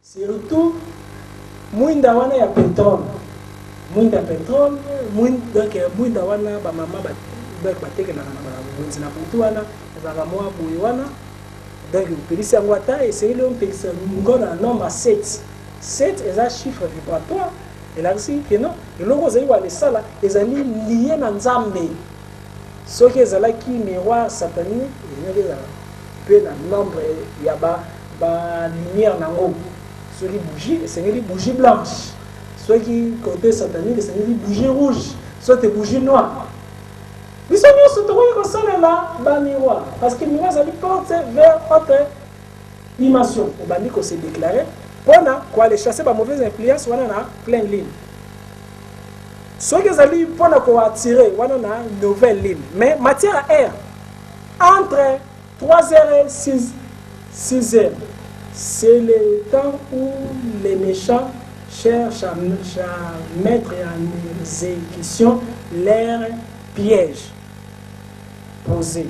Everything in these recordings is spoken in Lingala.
Surtout, mwinda wana ya pétrole. Mwinda pétrole, donc mwinda wana ba mama donc bateke na bonzi na butu wana, ezaka mwa boye wana. Donc pelisi yango ata essayer le pelisi ngona nombre 7. 7 est un chiffre vibratoire. Et là aussi que non, et logo zali wa lesala ezali lié na nzambe. Ce qui ezalaki miroir satanique, ezali peu na nombre ya ba lumière nango. Ceux qui bougie, c'est une bougie blanche. Ceux qui côté satanique, c'est une bougie rouge. Soit des bougies noires. Ils sont venus se trouver comme ça là, bas miroir. Parce que le miroir, ça lui porte vers autre dimension. On va dire qu'on s'est déclaré. Pour aller chasser par mauvaise influence, on a plein de lignes. Ceux qui allaient pour attirer, on a une nouvelle ligne. Mais matière à air, entre 3h et 6h. C'est le temps où les méchants cherchent à mettre en exécution leurs pièges posés.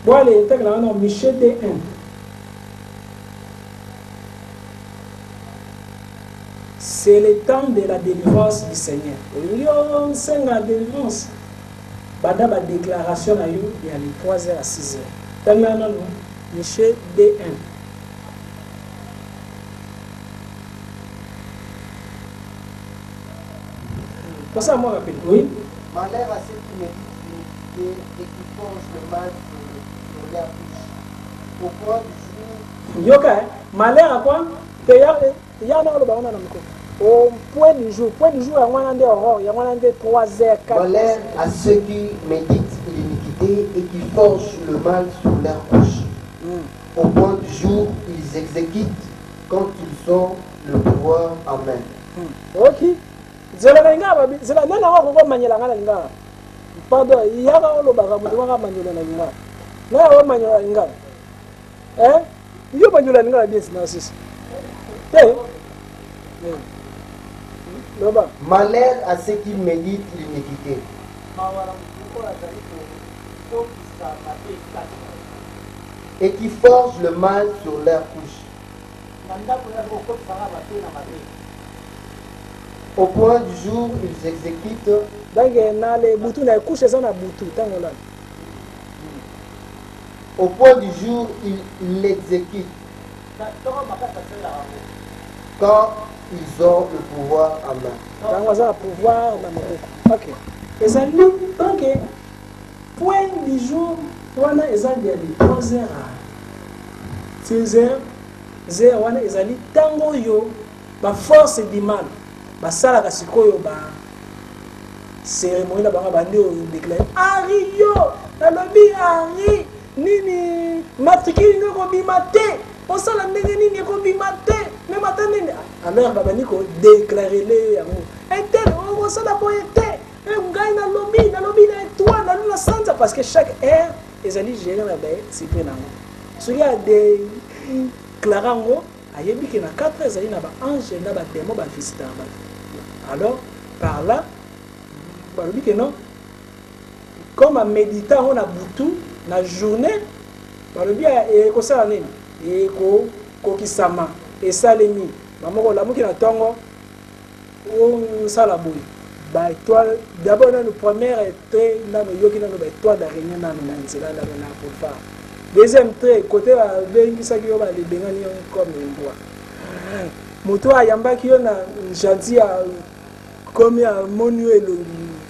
Voilà les textes là, on a Michel D1. C'est le temps de la délivrance du Seigneur. Il y a une délivrance. Bada ba déclaration à you, il y a les 3h à 6h. Tant là, non, Michel D1. Pour ça, moi, rappelle. Oui. Malheur à ceux qui méditent l'iniquité et qui forgent le mal sur leur bouche. Au point du jour. Yoka, malheur à quoi? Au point du jour. Point du jour, il y a des aurores, il y a des 3h, 4h. Malheur à ceux qui méditent l'iniquité et qui forgent le mal sur leur bouche. Au point du jour, ils exécutent quand ils ont le pouvoir en main. Ok. Zela nga ba zela nana wa ko manyela ngala nga pardon ya ga lo ba ga mo wa manyela na nga na wa manyela nga yo manyela nga bien sinon sis malheur à ceux qui méditent l'iniquité et qui forgent le mal sur leur couche. Au point du jour, ils exécutent. Au point du jour, ils l'exécutent. Quand ils ont le pouvoir en main. Ok. Et ça dit, donc, point du jour, on a des 3h à 6h. On a des tango yo, ma force du mal. Basala kasikoyo ba cérémonie la banga bande o déclarer Ari yo nalobi Ari nini matrikili ngoko bimate osala ndenge nini ko bimate mais matane alors babani ko déclarer le yango etel o osala boyete ngai nalobi na toi na luna sanza parce que chaque heure ezali gérer la baie c'est plein nango so ya des clarango ayebi que na 4 heures ezali na ba ange na ba démon ba visiter ba. Alors, par là, non, comme en méditant, on a boutou, la journée, et comme ça, et kokisama, et salemi, maman, la mouki na tongo, on salabouille. Bah, toi, d'abord, le premier trait, là, le yogi, là, le toi d'araignée, là, pour faire. Deuxième trait, côté, qui s'agit de les bengani comme une bois. Moto ayamba qui on a gentil comme monu et le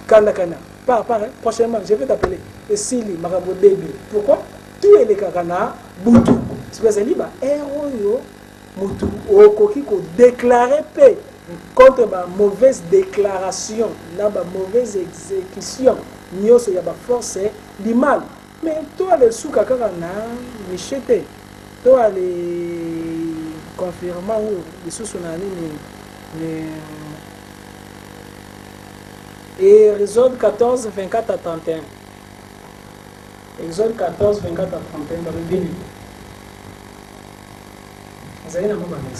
kanakana. Par prochainement, je vais t'appeler Sili Marabo Baby. Pourquoi? Tout est les kakana boutou. C'est que c'est libre. Héros yo moutou. Au coquille ko déclarer paix contre ma mauvaise déclaration, la mauvaise exécution. Nyoso ya ba force du mal. Mais toi le sous kakana michete. Toi les confirmant les sous-sonani et Exode 14, 24 à 31. Exode 14, 24 à 31 dans le Bible. Vous avez un moment avec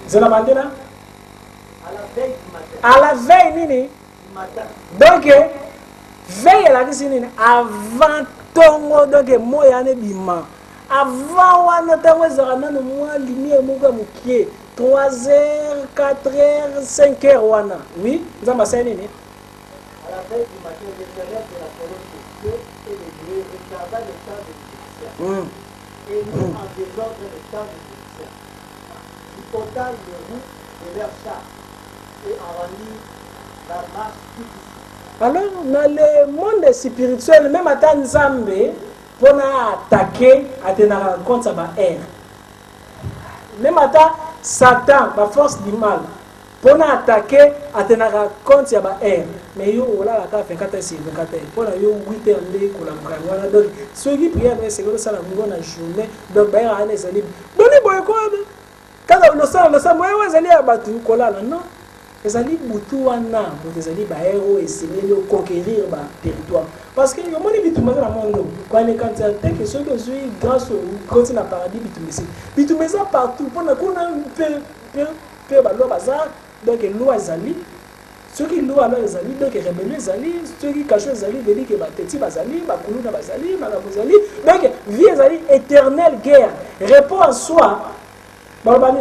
c'est la bandera? À la veille, nini? Donc, veille la nini? Avant tongo, donc, moi, bima. Avant, on a tango, moi, lumière, moi, moukier. 3 heures, 4 heures, 5 heures, wana. Oui, vous avez passé nini? À la veille du matin, l'Éternel de la colonne de Dieu et de Dieu regarda le temps de l'Égyptien et mit en désordre le temps de l'Égyptien. Il ôta les roues de leurs chars et en rendit la marche difficile. Alors, dans le monde spirituel, même à Tanzambé, pour attaquer, à tenir compte, ça va être. Même à Satan, la force du mal, pour attaquer, à tenir compte, ça va être. Mais yo, voilà, la carte 24 sur 24. Pour yo 8 heures, on donc, ceux qui prient, c'est que ça, la journée, donc, il y a un essai. Donnez moi quoi? Quand le sang, moi, vous allez abattre, non? Les alliés Boutouana, les alliés Baéro et c'est mieux conquérir le territoire. Parce que le monde est bitumé dans le monde. Quand les candidats, que ceux qui sont grâce au continent paradis bitumé. Bitumé ça partout. Pendant qu'on a un peu de bazar, donc l'eau est alliée. Ceux qui louent alors les alliés, donc rébellent les alliés. Ceux qui cachent les alliés, ils disent que Teti Bazali, Bakoulouna Bazali, Malabozali. Donc, vie les alliés, éternelle guerre. Répond à soi.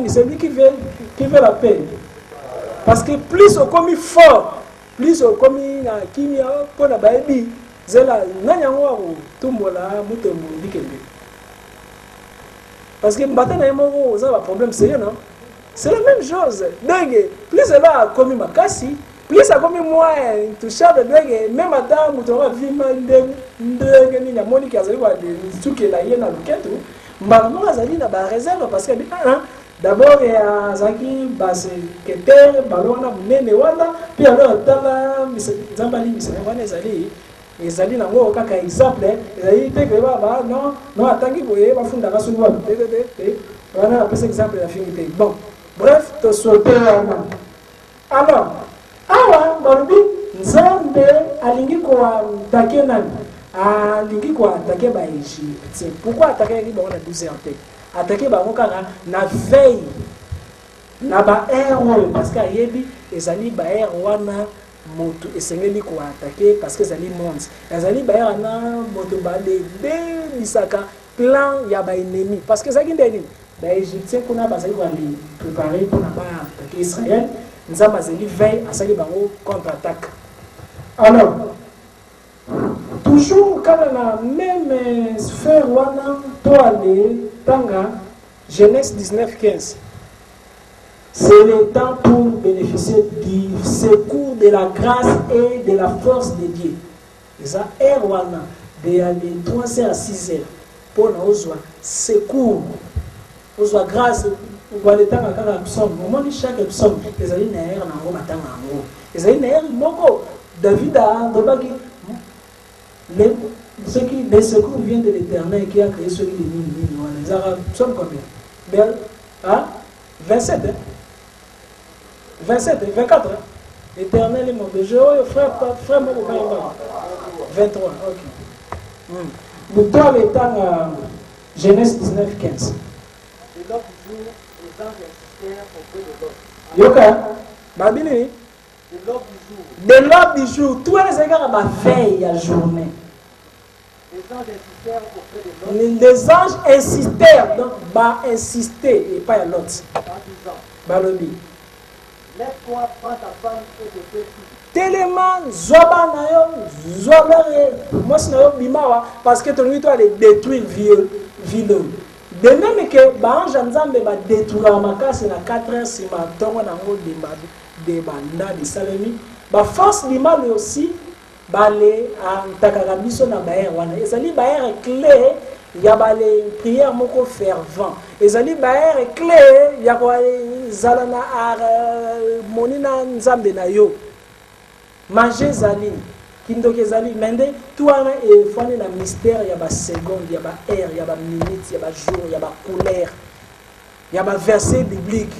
C'est lui qui veut la paix. Parce que plus on commis fort, plus on commis na kimia pour la baby, zela nanyango tumbola mutembo dikembe. Parce que mbata na yemo ça va problème sérieux non? C'est la même chose. Donc plus elle a commis makasi, plus ça commis moi intouchable donc même madame mutora vima ndenge ni na moni kazali wa de tuke la yena loketo, mbano azali na ba réserve parce que d'abord, il y a Zaki, Keter, Balona, Nene, Wanda, puis alors, Tala, Zambali, les alliés n'ont aucun exemple. Les alliés, non, attendez, vous voyez, va fondre la race. Voilà un peu cet exemple de la finité. Bon, bref, tu souhaites. Alors, Barbie, Nzambe, alingi kwa takenan, alingi kwa take ba Égypte. Pourquoi attaquer les gens à 12 heures? Attaquer na veille na ba héros parce que yebi ezali ba héros wana moto esengeli ko attaquer parce que ezali monde ezali ba héros na moto ba de bisaka plan ya ba ennemi parce que ezali ndeni ba égyptien kuna bazali ko ali préparer pour na ba attaquer Israël nzamba zeli veille asali bango contre-attaque. Alors toujours quand la même sphère wana to aller Tanga, Genèse 19-15. C'est le temps pour bénéficier du secours de la grâce et de la force de Dieu. Et ça, Erwana, de 3h à 6h, pour nous secours, nous grâce, nous voyons tant à psaume. Au moment de chaque psaume, les alliés n'aient rien à matin en haut. Les alliés n'aient rien. David a demandé. Les secours viennent de l'Éternel qui a créé celui des mille. Les Arabes sont combien? 27, 24. L'Éternel est mon berger. Frère, mon 23, ok. Bouton l'état Genèse 19-15. Et l'autre jour, les anges insistèrent auprès de l'autre. Yoka, Babini. De l'ordre du jour. Tous les égards à ma veille à journée. Les anges insistèrent, donc bah insister et pas à l'autre. Balobi. Lève-toi, prends ta femme et tes deux filles. Tellement zoba nayo, zoba moi c'est nayo bimawa parce que ton toi les détruire ville. De même que bah ange nzambe ba détruire ma casse na 4 heures si ma tongo na ngo de banda de salemi. Ba force du mal aussi. Balé en takarabiso na baer wana ezali baer clé ya balé prière moko fervent ezali baer clé ya ko zalana ar monina nzambe na yo manger zali kindoke zali mende tuana e fane na mystère ya ba seconde ya ba heure ya ba minute ya ba jour ya ba couleur ya ba verset biblique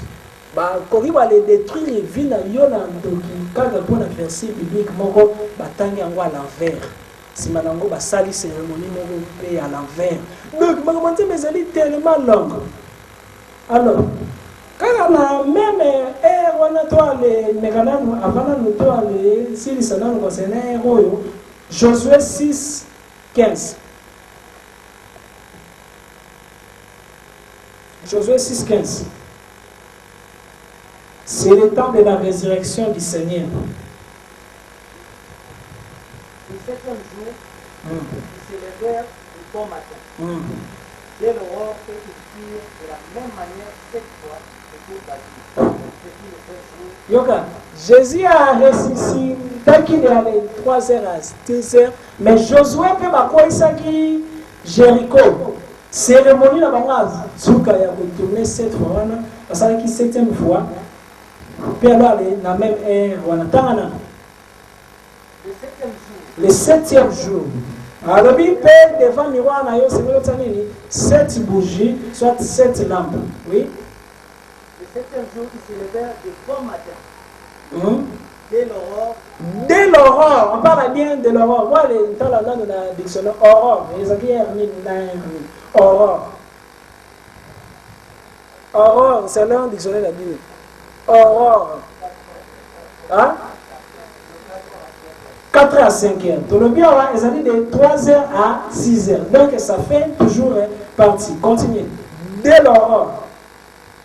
ba koki ba les détruire vie na yo na ndoki kaka pona verset biblique moko batangi yango à l'envers sima nango basali cérémonie moko pe à l'envers donc makambo nzambe ezali tellement longue. Alors Quand on a même on a toi les mécanismes avant nous toi les si les salons concernés Josué 6, 15. Josué 6, 15. C'est le temps de la résurrection du Seigneur. Le 7e jour, ils se levèrent du bon matin. Dès l'aurore, et ils firent de la même manière 7 fois le tour d'Asie. C'était le 7 jour. Yoka, Jésus a ressuscité dès qu'il est allé 3h à 2h, mais Josué peut pas qui Jéricho. Cérémonie la bangaz, Souka ya retourné 7 fois, parce que 7e fois, puis alors aller dans la même ère, le 7e jour. Alors, il paye devant le miroir, c'est 7 bougies, soit 7 lampes. Oui. Le 7e jour, ils se levèrent de bon matin. Dès l'aurore. Dès l'aurore, on parle bien de l'aurore. Moi, dans la langue de la dictionnaire, aurore, les acquis aurore. Aurore, c'est l'un dictionnaire de la Bible. Aurore. Hein? 4h à 5h. Tout le bien, ils ont dit de 3h à 6h. Donc, ça fait toujours partie. Continuez. Dès l'aurore.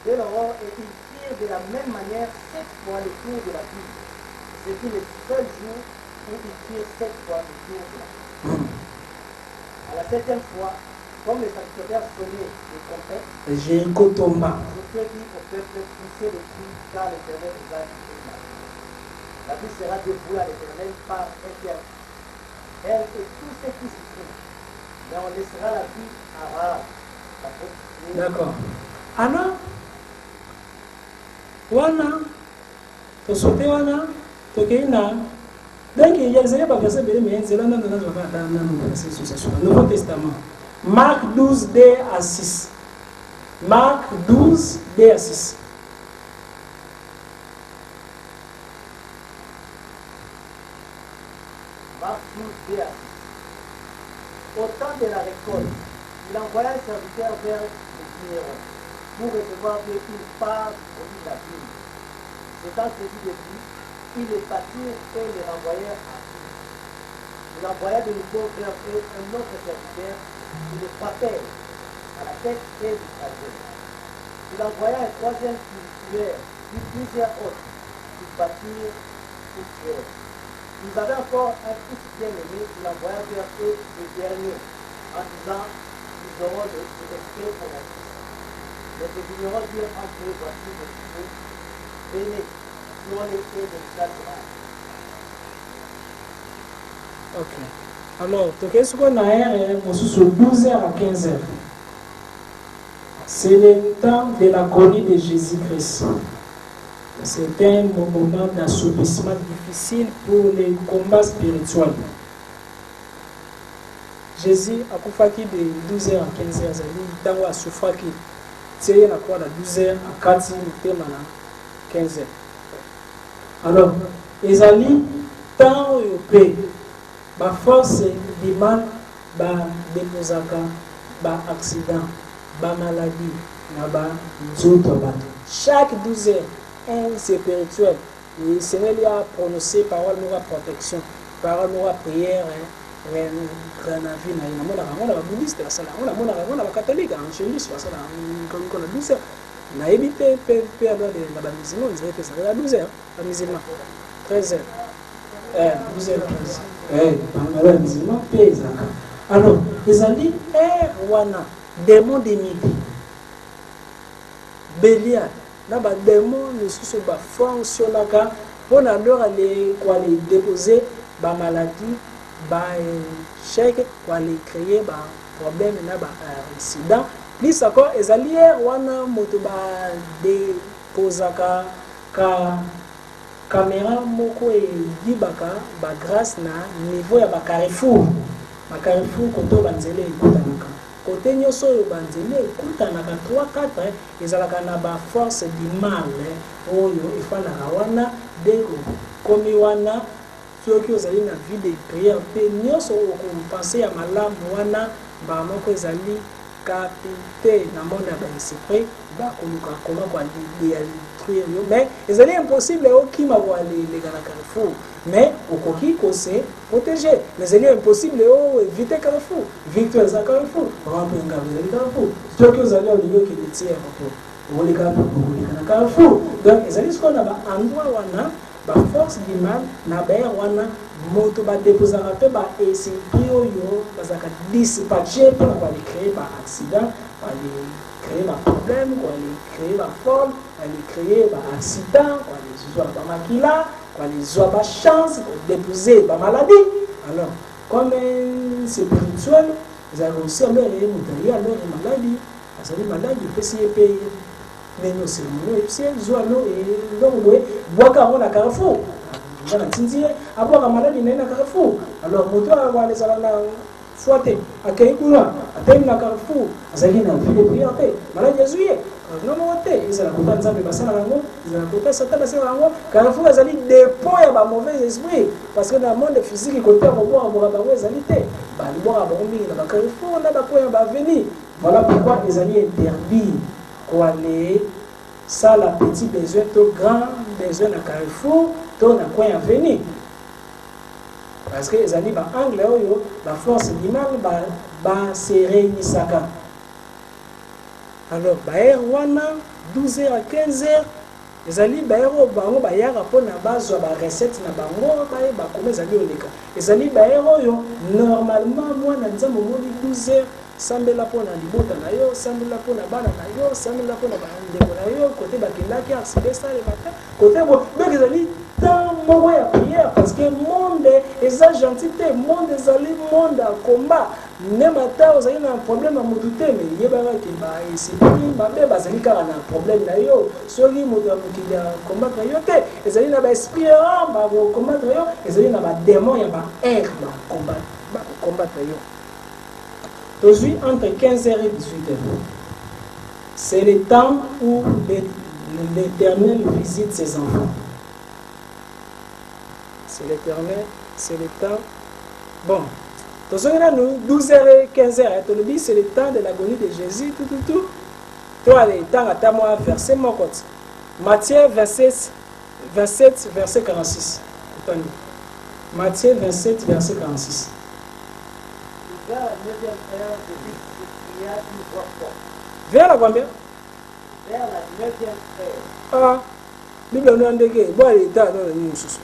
Dès l'aurore, et ils firent de la même manière 7 fois le tour de la ville. C'était le seul jour où ils firent 7 fois le tour de la ville. À la 7e fois, comme les sacrificateurs sonnaient les trompettes, Jéricho tomba. Josué dit au peuple, poussez le cri, car l'Éternel nous a dit. La ville sera dévouée à l'Éternel par éternel. Elle et tous ceux qui s'y trouvent. Mais on laissera la vie à Rahab. D'accord. Alors, wana, to sauter wana, to keina. Donc il y a des verset mais c'est là dans le Nouveau Testament. Marc 12, D à 6. Marc 12, D à 6. Marc 12, D à 6. Au temps de la récolte, il envoya un serviteur vers les vignerons pour recevoir une part au bout de la vigne. Étant saisi de lui, ils les battirent et les renvoyèrent à lui. Il envoya de nouveau vers eux un autre serviteur qui les frappait à la tête et du trajet. Il envoya un troisième qui tuèrent, puis plusieurs autres qui battirent et tuèrent. Ils avaient encore un fils bien-aimé, il envoya vers eux le dernier, en disant, ils auront le respect pour mon fils. Mais les vignerons dirent entre eux, voici le fils, venez, sur les pieds de l'Israël. Ok. Alors, qu'est-ce qu'on a sur 12h à 15h? C'est le temps de la l'agonie de Jésus-Christ. C'est un moment d'assoupissement difficile pour les combats spirituels. Jésus a fait de 12h à 15h. Il a souffert qu'il y a de 12h à 4h, 15h. Alors, les alliés, tant européens, la force du mal, des accidents, des maladies, chaque 12 heures, un spirituel. Le Seigneur lui a prononcé parole de protection, parole de prière, on a bouddhiste, on a catholique, on a 12 heures. On a évité la musulman, on dirait que ça va à 12 heures, la musulman, 13 heures, 12 heures, 13 heures. Alors, les amis, wana, démon de midi, Bélial, là, démon, nous sommes fonctionnels pour aller déposer la maladie, chèque, pour aller créer des problèmes, des incidents. Plus encore, les alliés, wana, motoba, déposaka, caméra moko et dibaka ba grâce na niveau ya ba carrefour koto banzele ekutanaka côté nyoso yo banzele ekutanaka 3-4 ezalaka na ba force du mal oyo efanaka wana deko komi wana soki ozali na vie de prière pe nyoso okompense ya malamu wana ba moko ezali capter dans le monde de l'esprit, comment détruire. Mais c'est impossible qui m'a aller les gars Carrefour. Mais au coquille c'est protéger. Mais c'est impossible éviter Carrefour. Victoire à Carrefour. Remplir un gars Carrefour. Ceux qui vous allez au niveau qui les tire pour les Carrefour. Donc c'est ce qu'on a un endroit où ba force du mal na ba wana moto ba déposer pe ba esprit yo bazaka dispatcher pour ba créer ba accident, ba créer ba problème, ba créer ba forme, ba créer ba accident, ba les joie ba makila, ba les joie ba chance pour déposer ba maladie. Alors comme c'est spirituel, ils ont aussi leur matériel, leur maladie, parce que maladie peut s'y payer. Mais nous, c'est nous, et puis ils ont et donc boire à Carrefour. Voilà, tindier, avoir un malade, il est à Carrefour. Alors, moto a voir les alala fouettés, à Kaïkoula, à Taïm à Carrefour, à Zagina, puis les priorités. Malade, il y a zouillé. Non, non, ils ont la côte de Zambé, bassin à l'ango, ils ont la côte de Satan, bassin à l'ango. Carrefour, ils ont dit dépôt et un mauvais esprit. Parce que dans le monde physique, il côté à boire, à boire, à boire, ils ont dit, bah, ils boivent à boire, à Carrefour, on a quoi, à venir. Voilà pourquoi ils ont interdit. Aller ça la petit besoin to grand besoin à Carrefour to na quoi à venir parce que les amis ba anglais yo la force du mal ba serrer nisaka alors ba wana 12h à 15h les amis ba ero bango ba yara pona bazo ba recette na bango ba comme les amis oleka les amis ba ero yo normalement moi na nzambo moni 12h sambela pona libota na yo sambela pona bana na yo sambela pona bandeko na yo côté bakendaki arsibe ça le matin côté bon donc ils allaient dans mon ya prière parce que monde est gentil te monde ezali monde à combat même ata ozali na problème à mutute mais yebaka ke ba esprit ba be bazali kaka na problème na yo soki moto akokili ya combattre yo te ezali na ba esprit ba combattre yo ezali na ba démon ya ba air ba combattre yo. Aujourd'hui, entre 15h et 18h, c'est le temps où l'Éternel visite ses enfants. C'est l'Éternel, c'est le temps. Bon, nous, 12h et 15h, c'est le temps de l'agonie de Jésus, tout. Toi, le temps à moi, verset mon côté. Matthieu 27, verset 46. Matthieu 27, verset 46. Vers la 9e heure, Jésus s'écria une voix forte. Vers la combien? Vers la 9e heure. Ah, Bible nous indique, bon, il est à nous sous.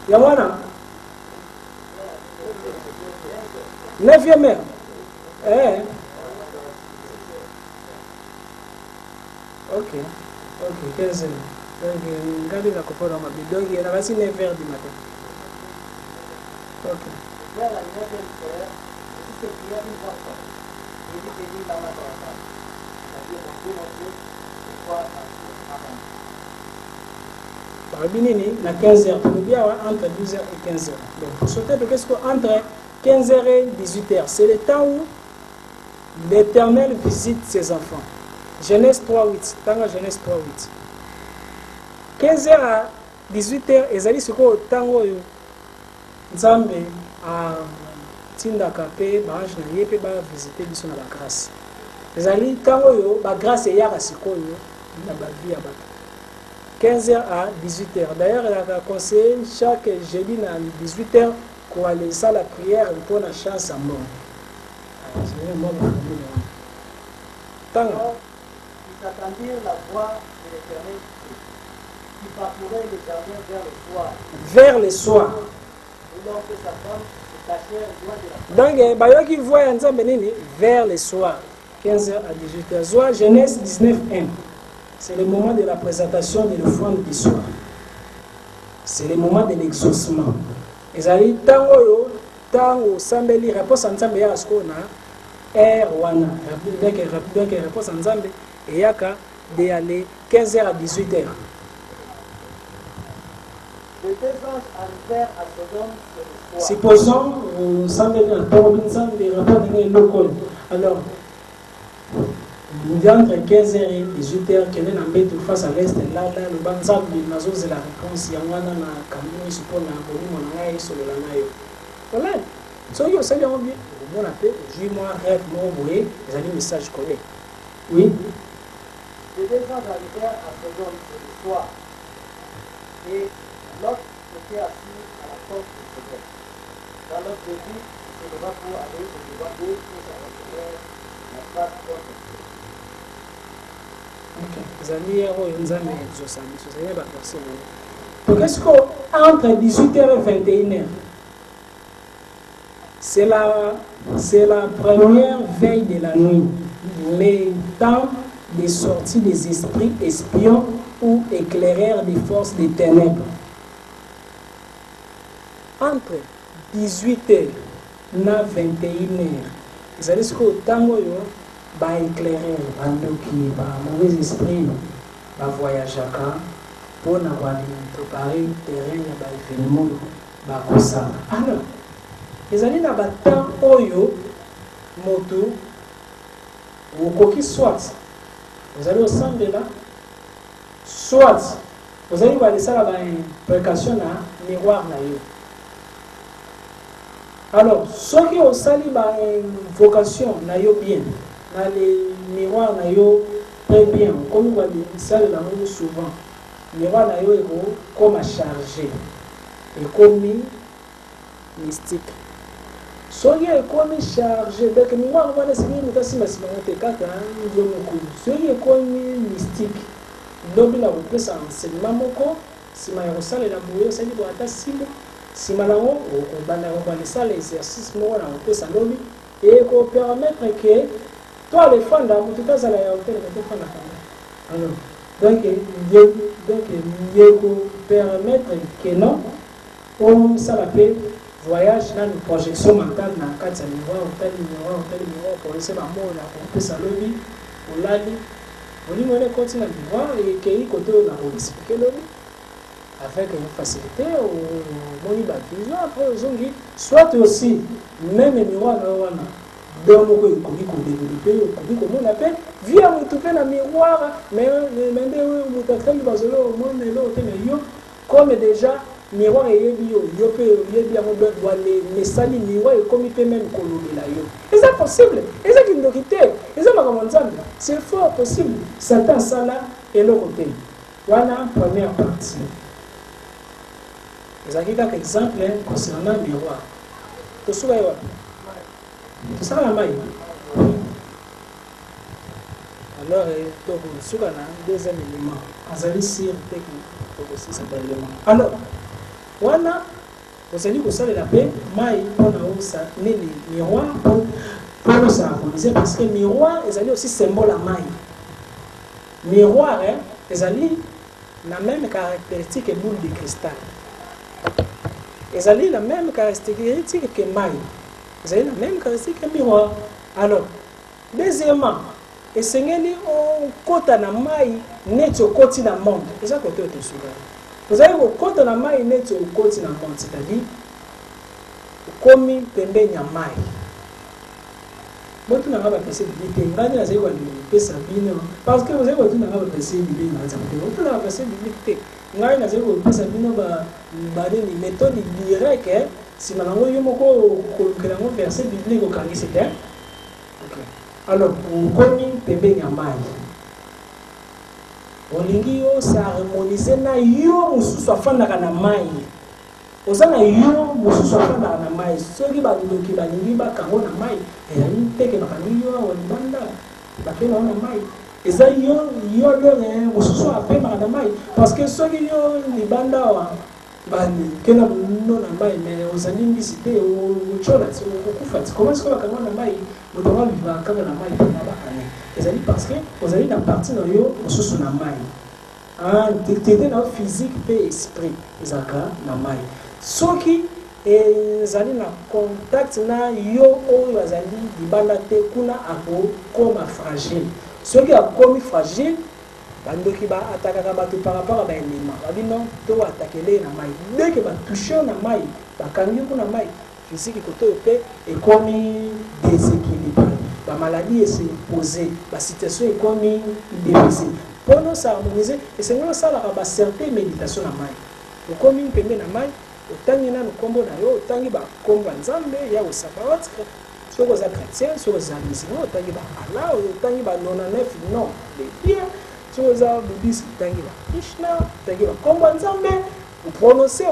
Yamana 9e heure. Ok, 15 heures. Donc, regardez la coupole dans ma Bible. Donc, il y en a 9 heures du matin. Ok. Vers la 9e heure, Jésus s'écria une voix forte. Jésus bénit dans la caravane. C'est-à-dire, mon Dieu, pourquoi Barabinini, la 15h, pour le bien entre 12h et 15h. Donc, pour sauter, qu'est-ce qu'entre 15h et 18h, c'est le temps où l'Éternel visite ses enfants. Genèse 3:8. Tanga Genèse 3:8. 15h à 18h, ils allaient sur le temps où Nzambe a tindaka pe bange na yepe ba visiter biso na la grâce. Ils allaient temps où ba grâce ya kasikoyo na ba vie ya bato. 15h à 18h. D'ailleurs, il a conseillé chaque jeudi à 18h pour aller à la prière pour la chance à mort. Ils attendirent la voix de l'Éternel qui parcourait le jardin vers le soir. Vers le soir. Et lorsque sa femme se cachait loin de la Donc, Bayoki voit un Zambénini vers le soir. 15h à 18h. Soit Genèse 19:1. C'est le moment de la présentation de l'offrande du soir. C'est le moment de l'exaucement. Et allez tango sambeli réponse en Zambé ya skona wana. Donc réponse en Zambé et yaka de aller 15h à 18h. Les deux anges arrivèrent à Sodome le soir. Supposons sambeli en Robinson de rapport de local. Alors entre 15h et 18h, quel est l'embête face à l'est, là, le banzab, le nazo, c'est la réponse, il y a un an, quand on se pose à Bolimo, on a sur le lanayo. Voilà. soki osali yango bien omona mpe ozwi mwa rêve moko boye ezali message codé. Oui. Les 2 ans d'arriver à seconde c'est le soir. Et l'autre était assis à la porte du seconde. Dans l'autre début, il se leva pour aller au devant d'eux et ça retenait la face contre ezali oyo nzambe ezosa biso ezali baverse nini donc est-ce que entre 18h et 21h c'est la première veille de la nuit, le temps de sortie des esprits espions ou éclaireurs des forces des ténèbres. Entre 18h et 21h, c'est-à-dire que autant ba éclairer bandoki ba mauvais esprit ba voyager pour na préparer terrain ya ba événement ba kosa. Alors ezali na batemps oyo moto okoki soit ozali au centre de là soit ozali balesala ba implication na miroir na yo. Alors soki osali ba invocation na yo bien na les miroirs na yo très bien comme on dit ça là souvent miroir na yo eko comme chargé et comme mystique. Soyez comme chargé, donc moi on va essayer de faire si massivement te kaka ndio moko. Soyez comme mystique. Lobi la repesa enseignement moko, si ma yosala la boyo sali bo ata simo, si malango o bana o bana sala exercice mo na repesa lobi et ko permettre que toi les fans da mutu kaza la ya hotel ko fana kana. Alors donc il ko permettre que non on ça la paix voyage dans une projection mentale dans le cadre de miroir, pour laisser ma mort là, pour faire ça lobby, on l'a dit. On dit qu'on continue à miroir et qu'il y a côté on a expliqué lobby avec une facilité au moni baptisé après aux ongi soit aussi même miroir là on a dans mon pays qu'on développer comment on appelle via mon tout le miroir mais mon tactile basolo au monde là au comme déjà miroir et yo peut bien doit les messages miroir et comme il peut même colorer là yo est ça possible est ça une vérité est ça comme ça c'est fort possible Satan ça là et le côté voilà première partie les quelques exemples concernant miroir tout ça tout ça la maille alors donc sur un deuxième élément azali sur technique aussi ça élément alors wana ozali kosalela mpe mai mpona osa nini miroir mpona osakolize parce que miroir ezali aussi symbole ya mai miroir ezali la même caractéristique boule de cristal ezali la même caractéristique que mai ezali la même caractéristique que miroir alors deuxièmement esengeli okota na mai neti okoti na monde eza kote otosuka vous avez au compte de la maille net au côté de la monde, c'est-à-dire comme pembe nya mai. Moi tu n'as pas passé de l'idée, ngani na zeko ni sabine parce que vous avez tout n'a pas passé de l'idée na zako. Vous n'avez pas passé de l'idée. Ngani na zeko sabine ba ni méthode directe si malango yo moko ko kelango verset biblique ko kangi c'était. OK. Alors comme pembe nya mai. Olingi yo s'harmoniser na yo mususu afandaka na mai ozana yo mususu afandaka na mai soki balingi balingi bakango na mai ezali teke bakangi yo olibanda bakena na mai eza yo le mususu apemaka na mai parce que soki yo libanda wa bani kena no na mai mais ozali mbisi te ochola ti okufa ti comment est-ce que bakango na mai moto wa viva kanga na mai pona bakane ezali parce que ozali na partie na yo mususu na mai détecter na physique et esprit ezaka na mai soki ezali na contact na yo oyo azali libanda te kuna akokoma fragile soki akomi fragile bandoki ba atakaka bato par rapport à baélément babi non to atakele na mai dès que batouche na mai bakangi kuna mai physique koto pe ekomi déséquilibré ba maladie est posée ba situation ekomi déficit pour nous harmoniser et c'est nous ça la ba certaine méditation na mai okomi pembe na mai otangi nanu kombo na yo otangi bakombo ya nzambe ya osabawat soki oza chrétien soki oza musulman otangi baala otangi ba 99 non de dieu soki oza bouddhiste otangi bakrishna otangi bakombo ya nzambe oprononce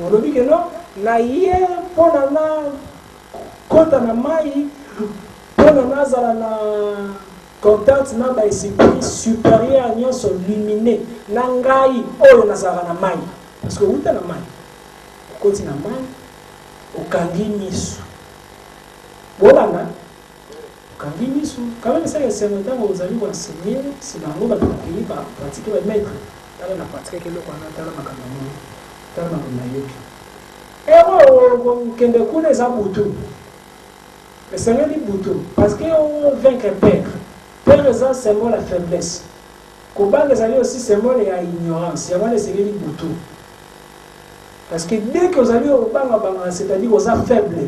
olobi ke no na ye mpona na kota na mai mpona nazala na contact na baesprit supérieur nyonso luminé na ngai oyo nazalaka na mai parce que outa na mai okoti na mai okangi miso bolanda okangi miso quand même ça c'est un temps où vous allez enseigner si bango bakaki ba pratiquer ba maître tala na pratique eloko wana tala makambo tala makambo yoki kende kuna eza butu esengeli butu parce que vaincre père eza symbole la faiblesse kobanga ezali aussi symbole ya ignorance yango esengeli butu parce que dès que ozali obanga c'est-à-dire oza faible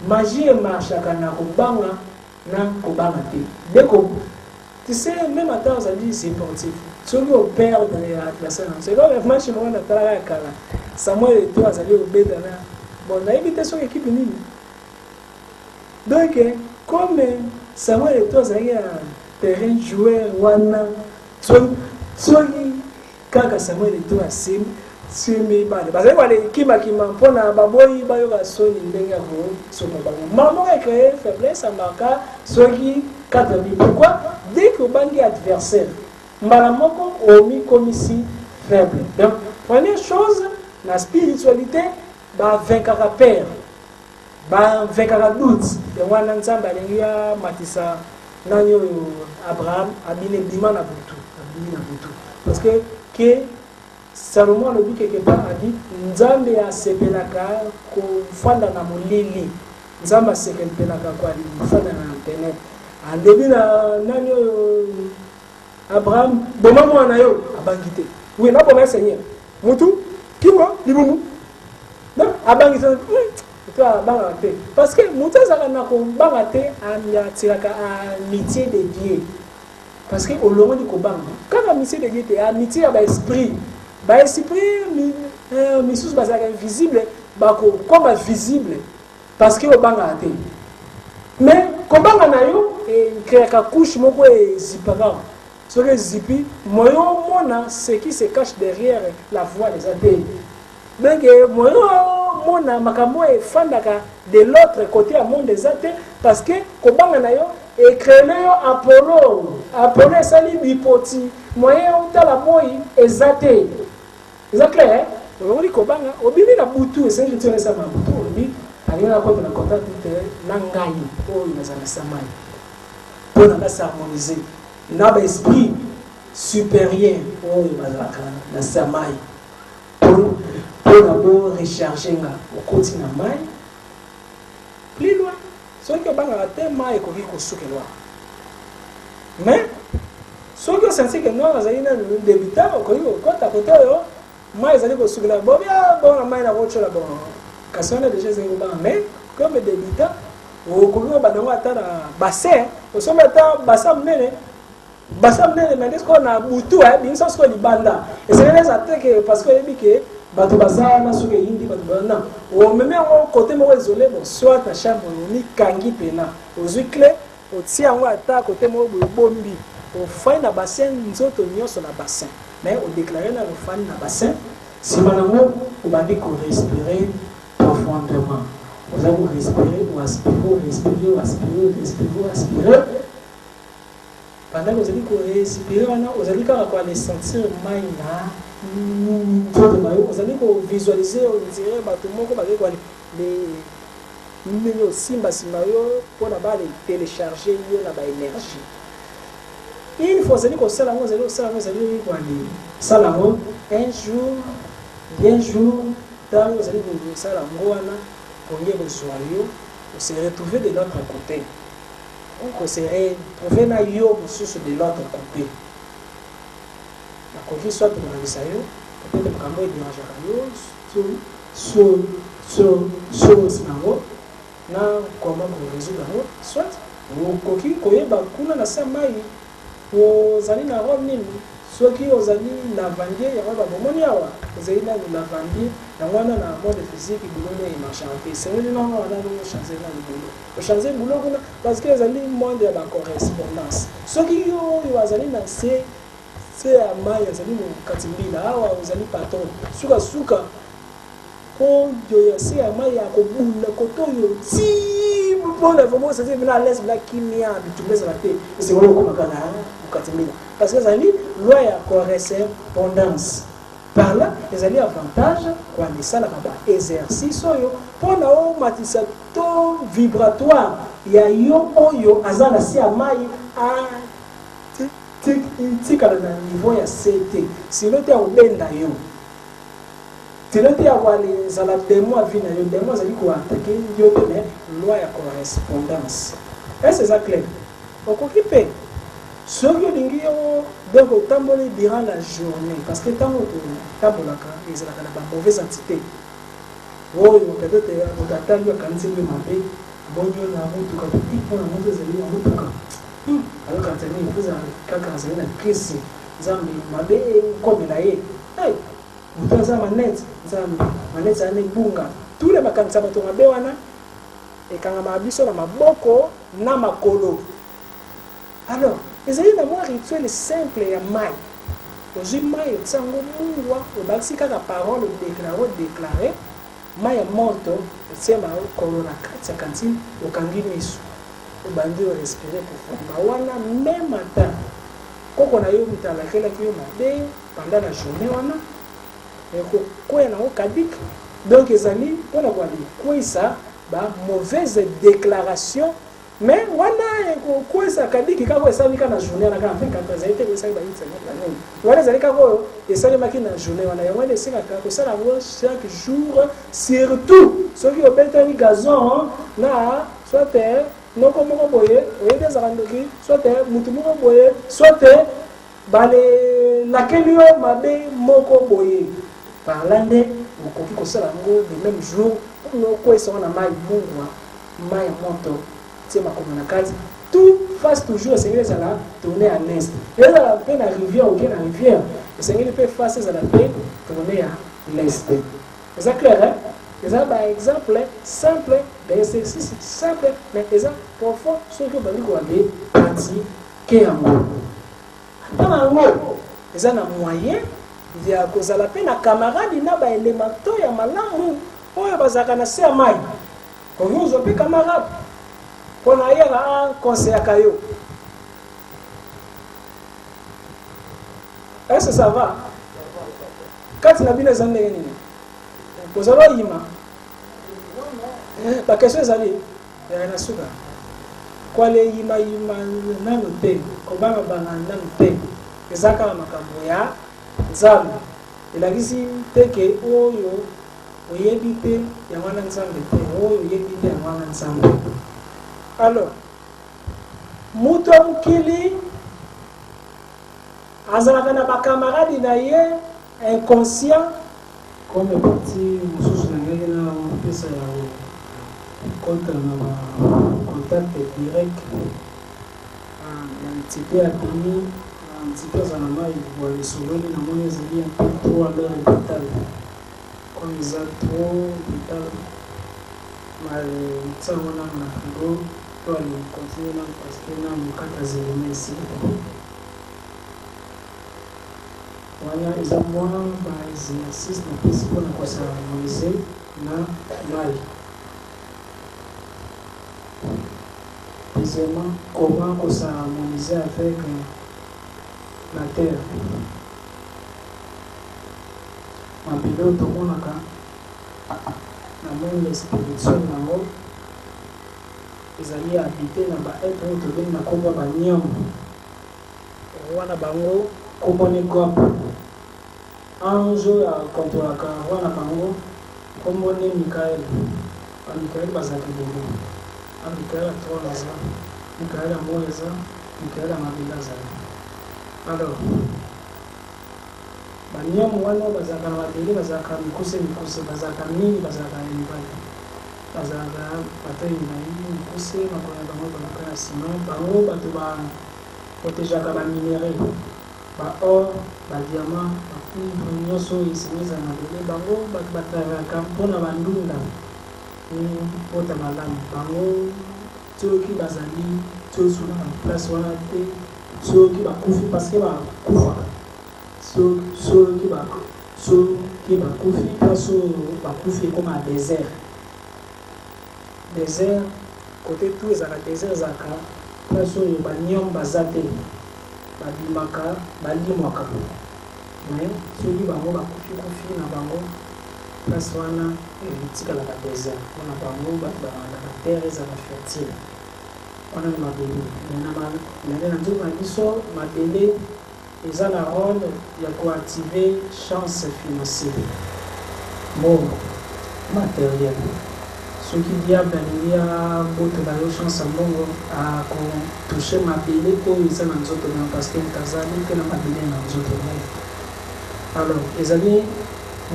magie emarchaka na kobanga na kobanga te dès que tu sais même attends ozali sportif soki operdre l'adversaire c'est comme match moko natalaka ya kala Samuel Eto'o azali obeta na bon nayebi te soki équipe nini donc comme Samuel Eto'o azalaki na terrain joueur wana soki kaka Samuel Eto'o asemi bale bazali balekimakima mpona baboyi bayoka soni ndenge ya kosoka bango mama ecrée faiblesse amaka soki 4 bi pourquoi dès que obangi adversaire mbala moko omikomisi faible donc première chose la spiritualité bavainquaka père bavainquaka doute yango wana nzambe alingi amatisa nani oyo Abraham abine bima na butu parce que Salomon alobi quelque part a dit nzambe asepelaka kofanda na molili nzambe asepelaka kofanda na internet andebi na nani oyo Abraham boma mwana yo abangi te oui na boma seigneur mutu kiwa libumu donc abangi te abanga te parce que mutu azaka na kobanga te atiraka amitié de Dieu parce que olongo di kobanga kaka amitié de Dieu te amitié ya baesprit misusu bazalaka invisible bakokoma visible parce que obanga te mais kobanga na yo ekreaka couche moko ezipaka soki ezipi moyo omona ce qui se cache derrière la voix des athées donc moyo omona makambo efandaka de l'autre côté ya monde des athées parce que kobanga na yo ekrele yo Apollo esali bipoti moyen otala moi eza te eza clair olongoli kobanga obimi na butu esengi tionesa na butu obi alingana kota na contact te na ngai oyo nazala samai mpona basharmoniser na baesprit supérieur oyo bazalaka na samai mpona borecharge nga okoti na mai plus loin soki obangaka te mai ekoki kosukelwa mais soki osensi ke no azali na débutant okoki kokota kote oyo mai ezali kosukela bobia bona mai na kochola bon kasi wana déjà ezali kobanga mais comme débutant okoki kobandango ata na bassin osombi ata basa monene mais ndesiko na butu bimisa siko libanda ezali neza te parce que oyebi ke bato baza wana soki eyindi bato bana omemi yango kote moko isolé bon soit na chambre omikangi mpena ozwi clé otia yango ata kote moko boye bombi ofai na bassin nzoto nyonso na bassin mais odéclaré na lofani na bassin nsima nango obandi korespirer profondément oza korespirer oaspirer pendant ozali korespirer wana ozali kaka koale sentir mai na nzoto na yo ozali kovisualiser ondire bato moko bazali koale ndenge osimba nsima yo mpona bale télécharge yo na baénergie une fois ozali kosala yango ozali koale sala yango un jour ntango ozali kosala yango wana ponye kozwa yo ose retrouver de l'autre côté donc ose retrouver na yo mosusu de l'autre côté nakoki soit kolakisa yo peut-être makambo ederangeaka yo chose nango na koma korésoudre yango soit okoki koyeba kuna na se mai ozali na rome nini Ceux qui ont allé lavandier, il y a un bomoni awa. Vous avez là le lavandier, dans un an à mode physique, il boulot il marche en paix. C'est vrai non on a nous changer dans le boulot. Le changer boulot parce que vous allez moins de la correspondance. Ceux qui ont allé dans c'est à maille, vous allez au katimbila, awa vous allez patron. Suka quand c'est à maille à koboula kotoyo si bon la vraiment c'est bien à l'aise là qui n'y a habitué ça la paix. C'est vraiment comme quand parce que ça dit loi ya correspondance par là les alliés avantage quoi mais ça là exercice yo pour na o matisa to vibratoire ya yo oyo azana si amai a tika na niveau ya CT sinon tu obenda yo sinon tu awali za la demo avina yo demo za liko attaquer yo mais loi ya correspondance est-ce ça clair okokipe ce que nous donc tamboli durant la journée parce que tant tambolaka ils ont la mauvaise entité oh peut-être on attend le cancer de mabe bonjo na mutu ka petit pour la mutu zeli na mutu ka alors quand il faut ça kaka zeli na crise zambi mabe comme na ye hey mutu za manette zambi manette za bunga tous les makanisa bato mabe wana et quand mabiso na maboko na makolo alors les amis dans moi rituel simple et mal. Aujourd'hui mai tsango mungwa au baxi kaka parole déclarer mai moto c'est ma corona 450 au kangi misu au bandi respirer pour wana même matin koko na yo mutala kela kiyo mabe pendant la journée wana et ko na o kadik donc les amis pour la voir quoi ça ba mauvaise déclaration. Mais wana ko ça kadiki kako esali kana journée na kana fika za ite ko esali ba ite na nini wana zali kako esali makina journée wana yango de sika kako sala wo chaque jour surtout ceux qui obeta ni gazon na soit noko moko boye oyede za kandoki soit mutu moko boye soit bale lakeli yo mabe moko boye parlando okoki ko sala ngo le même jour no ko esona na mai bungwa mai moto ma communication tout fasse toujours c'est que ça la tourner à l'est et là la peine à rivière ou la rivière c'est que peut faire ça la paix tourner à l'est c'est clair hein c'est un exemple simple d'exercice simple mais exemple profond ce que bali ko aller pratiquer en mot dans en mot c'est un moyen via cause la peine à camarade na ba élémento ya malamu oyo bazaka na se amai ko yuzo pe camarade on a hier un conseil à Kayo. Est-ce que ça va? Quand tu n'as pas les années, vous avez eu la question est allée. Il y a un souga. Quoi les yima nanupe, Obama nanupe, les akara makaboya, zam. Il a dit que oyo, oyebite, yamana nzambe, oyo oyebite, yamana nzambe. Alors, Mouton Kili, Azalaka na camarade na ye inconscient, comme le parti Moussous na pesa ya contre na contact direct, l'entité a béni, l'entité Zanama, il voit les souvenirs na moyen zali un peu trop à leur hôpital, comme ils ont trop hôpital, mais ça on a un go. Toi, nous continuons parce que nous avons 4 éléments ici. Voilà, ils ont moins d'exercices de principe pour nous harmoniser dans mal. Deuxièmement, comment on s'harmoniser avec la terre. Ma pilote, on a la spirituelle là-haut. Ils allaient habiter dans le être autour de la comba banyam. Wana bango, komone gop. Anjo à contre la wana bango, komone Michael. Michael bazaki bobo. Michael a 3 ans. Michael a Moïse. Michael a Mabilaza. Alors, banyam wana bazaka na bateli bazaka mikuse bazaka nini bazaka mbali. Bazaka patay na yi poussé makona bango banaka sima bango bato ba protéger ka ba minerai or, diamant, nyonso isimisa mabele bango batravaka mpona bandunda ota malamu bango soki bazali tosuna na place wana te soki bakufi parce que bakufaka soki bakufi place bakufi ekoma désert côté tout ezalaka désert ezalaka place oyo banyom baza te babimaka balimwaka mais soki bango bakufi na bango place wana etikalaka désert mpona bango balaka terre ezala fertile wana ni mabele mene na nzoka na biso mabele eza na rôle ya koactive chance financière bon matériel soki diable alingi abotola yo chance ya mbongo akotouche mabele oyo eza na nzoto na parce que tazali mpe na mabele na nzoto na yo alors ezali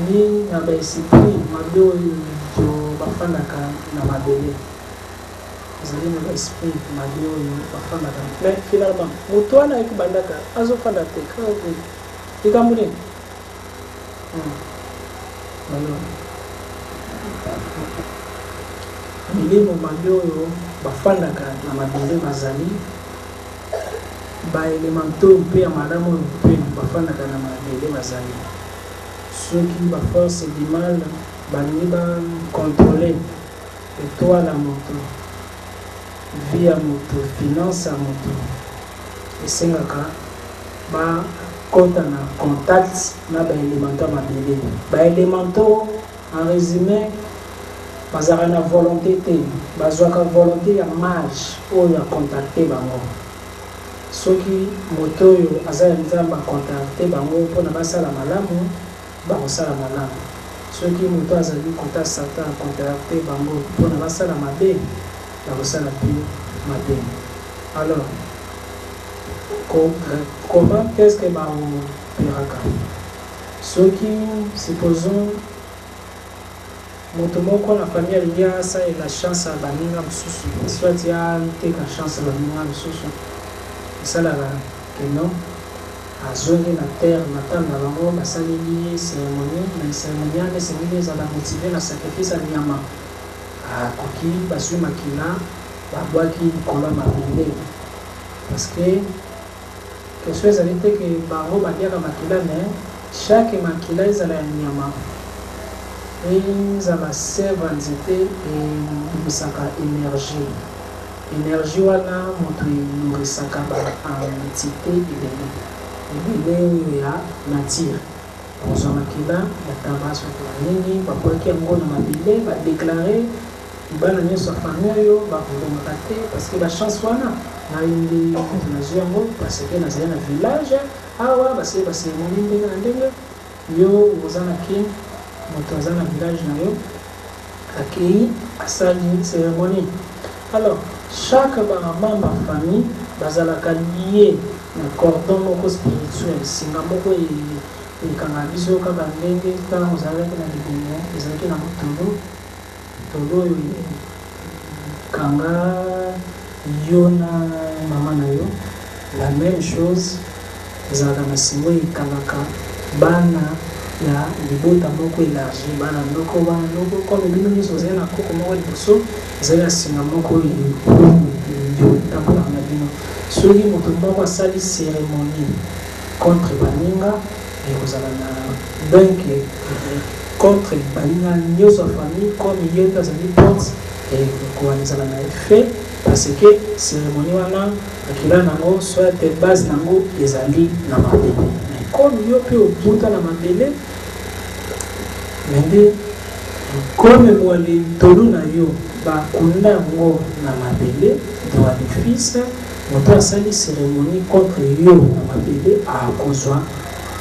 ni na baesprit mabe oyo bafandaka na mabele ezali na baesprit mabe oyo bafandaka mais finalement moto wana ekobandaka azofanda te likambo nini alors milimo mabe oyo bafandaka na mabele bazali baélémento mpe ya malamu oyo mpe bafandaka na mabele bazali soki baforce du mal balingi bacontrôle étoile ya moto vie ya moto finance ya moto esengaka bakota na contact na baélémento ya mabele baélémento en résumé bazalaka na volonté te bazwaka volonté ya mage oyo acontacte bango soki moto oyo aza ya nzambe acontacte bango mpona basala malamu bakosala malamu soki moto azali kota satan acontacte bango mpona basala mabe bakosala mpe mabe alors comment qu'est-ce que baopéraka soki supposons moto moko na famille alingi asalela chance ya baninga mosusu soit ateka chance ya baninga mosusu esalaka keno azongi na terre natal na bango basaleli cérémonie mais cérémonie wana esengeli ezala motive na sacrifice ya nyama akoki bazwi makila babwaki likolo ya mabele parce que question ezali te ke bango baliaka makila mais chaque makila ezala ya nyama ezala sève ya nzete ebimisaka énergie wana moto enorisaka baentité ebele oyo ya nature kozwa makila ya taba soki banini bakwaki yango na mabele badeklare bana nyonso ya famille oyo bakondongaka te parce que bachance wana nayebi moto nazwi yango parce que nazali na village awa basali baseremoni ndenge na ndenge yo oza na kini moto aza na village na yo akei asali cérémonie alors chaque membre ya famille bazalaka lié na cordon moko spirituel singa moko ekanga biso kaka ndenge ntango ozalaki na libumu ezalaki na tolo oyo ekanga yo na mama na yo la même chose ezalaka na singo ekangaka bana ya libota moko élargi bana ndoko comme bino nyonso ozali na koko moko liboso ezali na singa moko yo tambolaka na bino soki moto moko asali cérémonie contre baninga ekozala na donc contre baninga nyonso ya famille comme ye nde azali porte ekowana ezala na effet parce que cérémonie wana akila nango soit base nango ezali na mabele comme yo mpe obuta na mabele mende comme mwale tolu na yo bakunda yango na mabele droit du fils moto asali cérémonie contre yo na mabele akozwa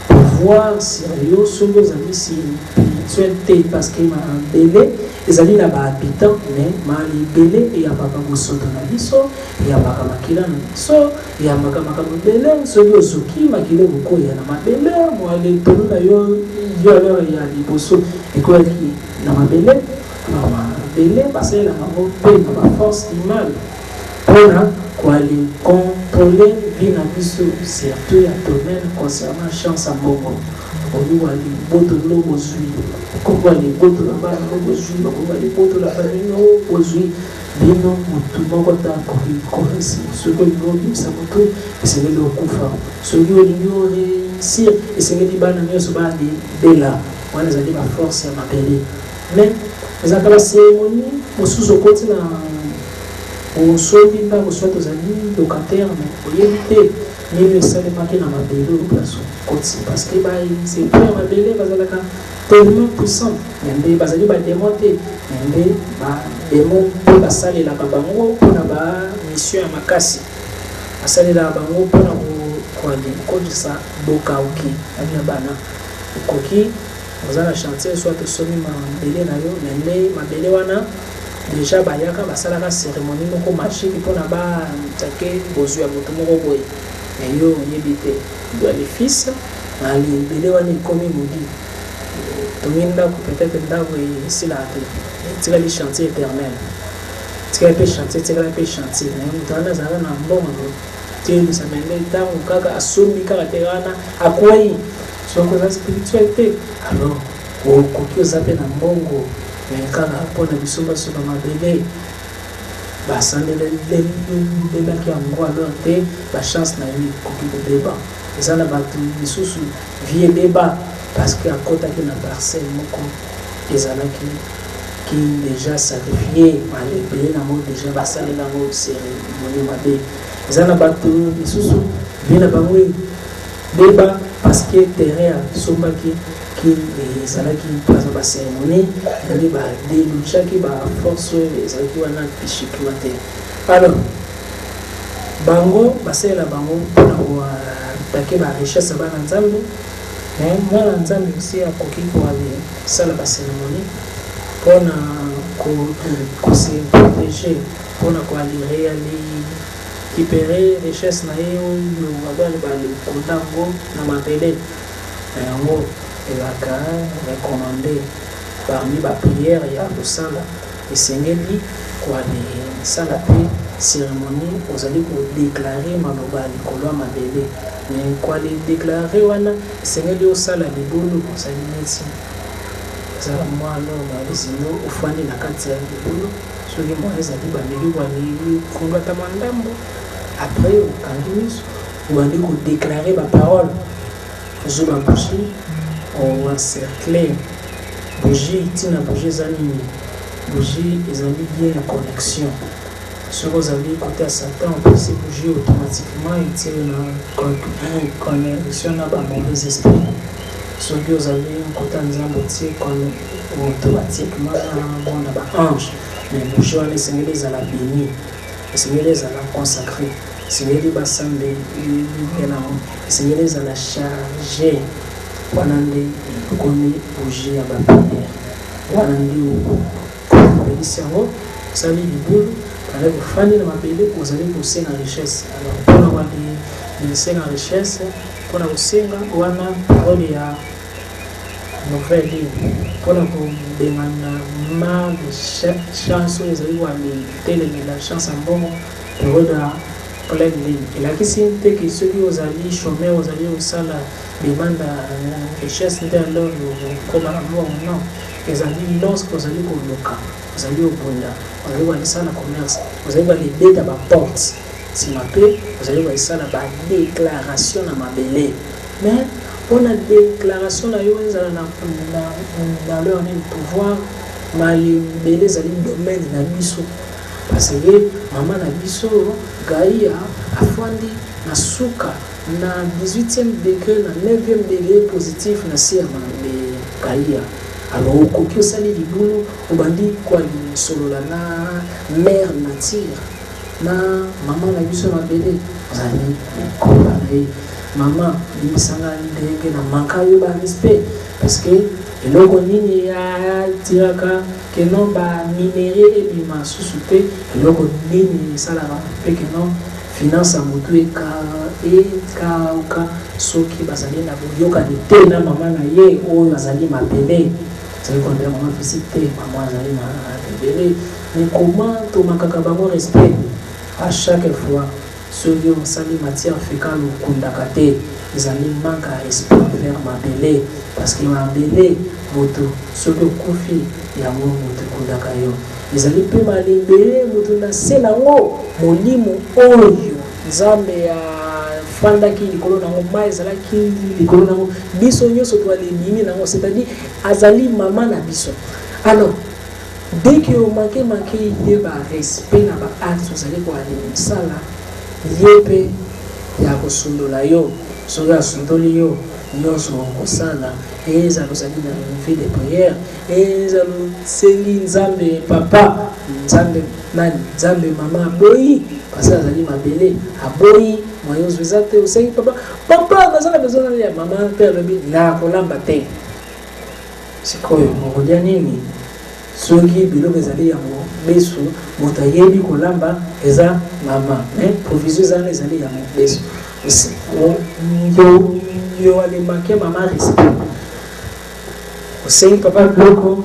pouvoir sur yo soki ozali spirituel te parce que mabele ezali na bahabitant mais malibele eyambaka mosoto na biso eyambaka makila na biso eyambaka makambo ebele soki ozoki makila ekokoya na mabele mwale tolu na yo alors ya liboso ekoyaki na mabele basalelaka yango mpe na baforce du mal mpona koale contre Pollen vient à biso surtout à domaine concernant chance à bongo. On voit les bottes de l'eau aux huiles. On voit les bottes de la barre aux huiles. On voit les bottes de la barre aux huiles. Bino tout le monde a corrigé. Ce que nous avons ça moto, c'est le kufa. Ce que nous avons réussi, et c'est le débat de nous sur les là. On a dit ma force à m'appeler. Mais les accords de cérémonie, on sous-côté on sauve pas aux soit aux amis locataires, mais pour éviter les salles marquées dans ma belle au place parce que c'est pas ma belle parce que tellement puissant mais parce que va démonter mais démon pour la salle la babango pour la mission à makasi la salle la babango pour la quoi dire code ça boka oki à bana koki vous allez chanter soit au sommet ma belle na yo mais ma belle wana déjà bayaka basalaka cérémonie moko marché mpona batake bozwi ya moto moko boye mais yo oyebi te doa le fils alibele wana ekomi modi tongi ndako peut-être ndako esilaka te etikali chantier éternel tikali mpe chantier tikali mpe chantier naye moto wana azalaka na mbongo telisa mende ntango kaka asombi kaka te wana akwai soko eza spirituel te alors okoki oza mpe na mbongo mais quand on a vu ça sur ma bébé bah ça ne les qui en gros alors t'es la chance n'a eu copie de débat et ça n'a pas tout sous vieux débat parce qu'à côté de la parcelle moko les ana qui déjà sacrifié par les pays na mot déjà bah ça les na mot cérémonie mabé ça n'a pas tout sous bien na bango débat parce que terrain somba qui ezalaki mpasa bacérémonie ezali badeluchaki baforce ezalaki wana pishikima te alors bango basalela bango mpona koatake barichesse ya bana nzambe mais mwana nzambe osi akoki kosala bacérémonie mpona kose protege mpona koalire récupérer richesse na ye oyo babali balekunda yango na mabele na yango elaka recommandé parmi ba prière ya kosala esengeli koalisala mpe cérémonie ozali kodeklare maloba ya likolo ya mabele mais koalideklare wana esengeli osala libulu ozali neti ezala mwa alors na lisino ofandi na kati ya libulu soki mwa ezali bameli walikolo ata mandambo après okangi miso obandi kodeklare baparole ozwi babougie on encercler bougie tina bougie ezali bougie ezali bien la connexion sur vous avez côté à Satan on peut se bouger automatiquement et tirer la connexion à bas mauvais esprit sur vous avez un côté en disant boutier automatiquement bon à bas ange mais bougie on est sénégalais à la béni sénégalais à la consacrer sénégalais bassambe sénégalais à la charger wanande komi bougie ya baprière wanande okobelisi yango osali libulu ale kofandi na mabele ozali kosenga richesse alors mpona kosenga richesse mpona kosenga wana parole ya nouvelle mpona kobengana ma chance oyo ezali walitelemela chance ya mbongo periode ya pleine ligne elakisi te ke soki ozali chômeur ozali osala demande richesse nde alors okoma na mbongo non ezali lorsque ozali koluka ozali obunda ozali koalisala commerce ozali koalibeta baporte nsima mpe ozali koalisala badéclaration na mabele mais mpona déclaration na yo ezala na leur nini pouvoir malibele ezali domaine na biso parce que mama na biso gaia afwandi na suka na 18e degré na 9e degré positif na sirma le gaia alors okoki osali libulu obandi koalisolola na mare nature na mama na biso mabele ozali koba na ye mama limisanga ndenge na manka yo barespect parce que eloko nini atiraka keno baminere ebima susu te eloko nini esalaka mpe keno finance ya motu ekauka soki bazali na boyokani te na mama na ye oyo azali mabele azali kondela mama fisi te mama azali mabele mais comment tomakaka bango respect à chaque fois soki osali matière fécale okundaka te ezali manque à respect envers mabele parce que mabele moto soki okufi yango moto ekundaka yo ezali mpe malembele moto na se nango molimo oyo nzambe afandaki likolo nango mai ezalaki likolo nango biso nyonso toalemimi nango c'est-à-dire azali mama na biso. Alors dès que omake ye barespect na baacte ozali koalemi misala ye mpe ya kosundola yo soki asundoli yo nyonso okosala ezala ozali na vie de prière ezala osengi nzambe papa nzambe nani nzambe mama aboyi parce que azali mabele aboyi moyonzo eza te osengi papa nazala besoin ya mama mpe alobi nakolamba te sikoyo mokolia nini soki biloko ezali yango beso moto ayebi kolamba eza mama provision ezali ezali yango beso yo alemake mama respect osengi papa biloko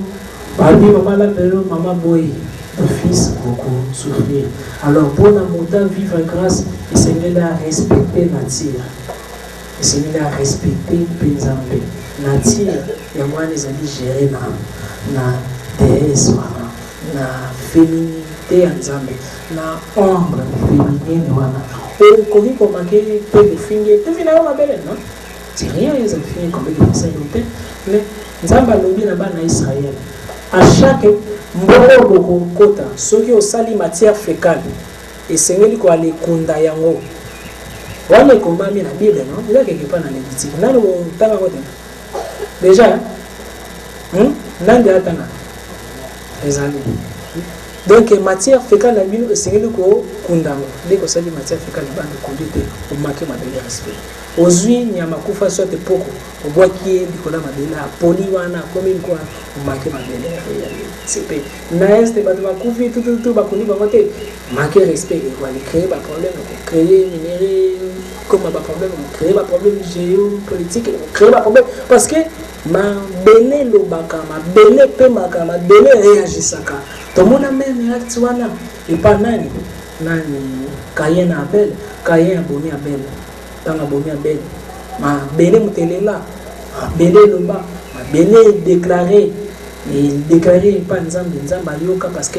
babi mama lapelo mama boyi le fils beaucoup souffrir. Alors pour la montagne vivre grâce et c'est à respecter nature et c'est à respecter Penzambe nature et moi les amis gérer na déesse na féminité ensemble na ombre féminine wana et comme remarquer que les filles tu viens ma belle non c'est rien les filles comme les filles mais nzamba lobi na bana Israël à chaque mboko kota soki osali matière fécale esengeli ko ale kunda yango wana ekombami na Bible non eza quelque part na Lévitique nani otanga kote déjà nani atanga ezali donc matière fécale na bino esengeli ko kunda dès que osali matière fécale ba de conduite au marquer ma belle respect ozwi nyama kufa sote poko obwaki likola mabele aponi wana komi kwa omake mabele c'est pe na este bato bakufi tout bakoni bango te manque respect et aller créer ba problème créer minéré comme ba problème créer ba problème géopolitique créer ba problème parce que mabele lobaka mabele pe makama mabele réagisaka to mona même acte wana et pas nani Caïn Abel Caïn aboni Abel tanga bomi Abel ma belé mutelela belé lomba ma belé déclaré et déclaré pas nzambe yoka parce que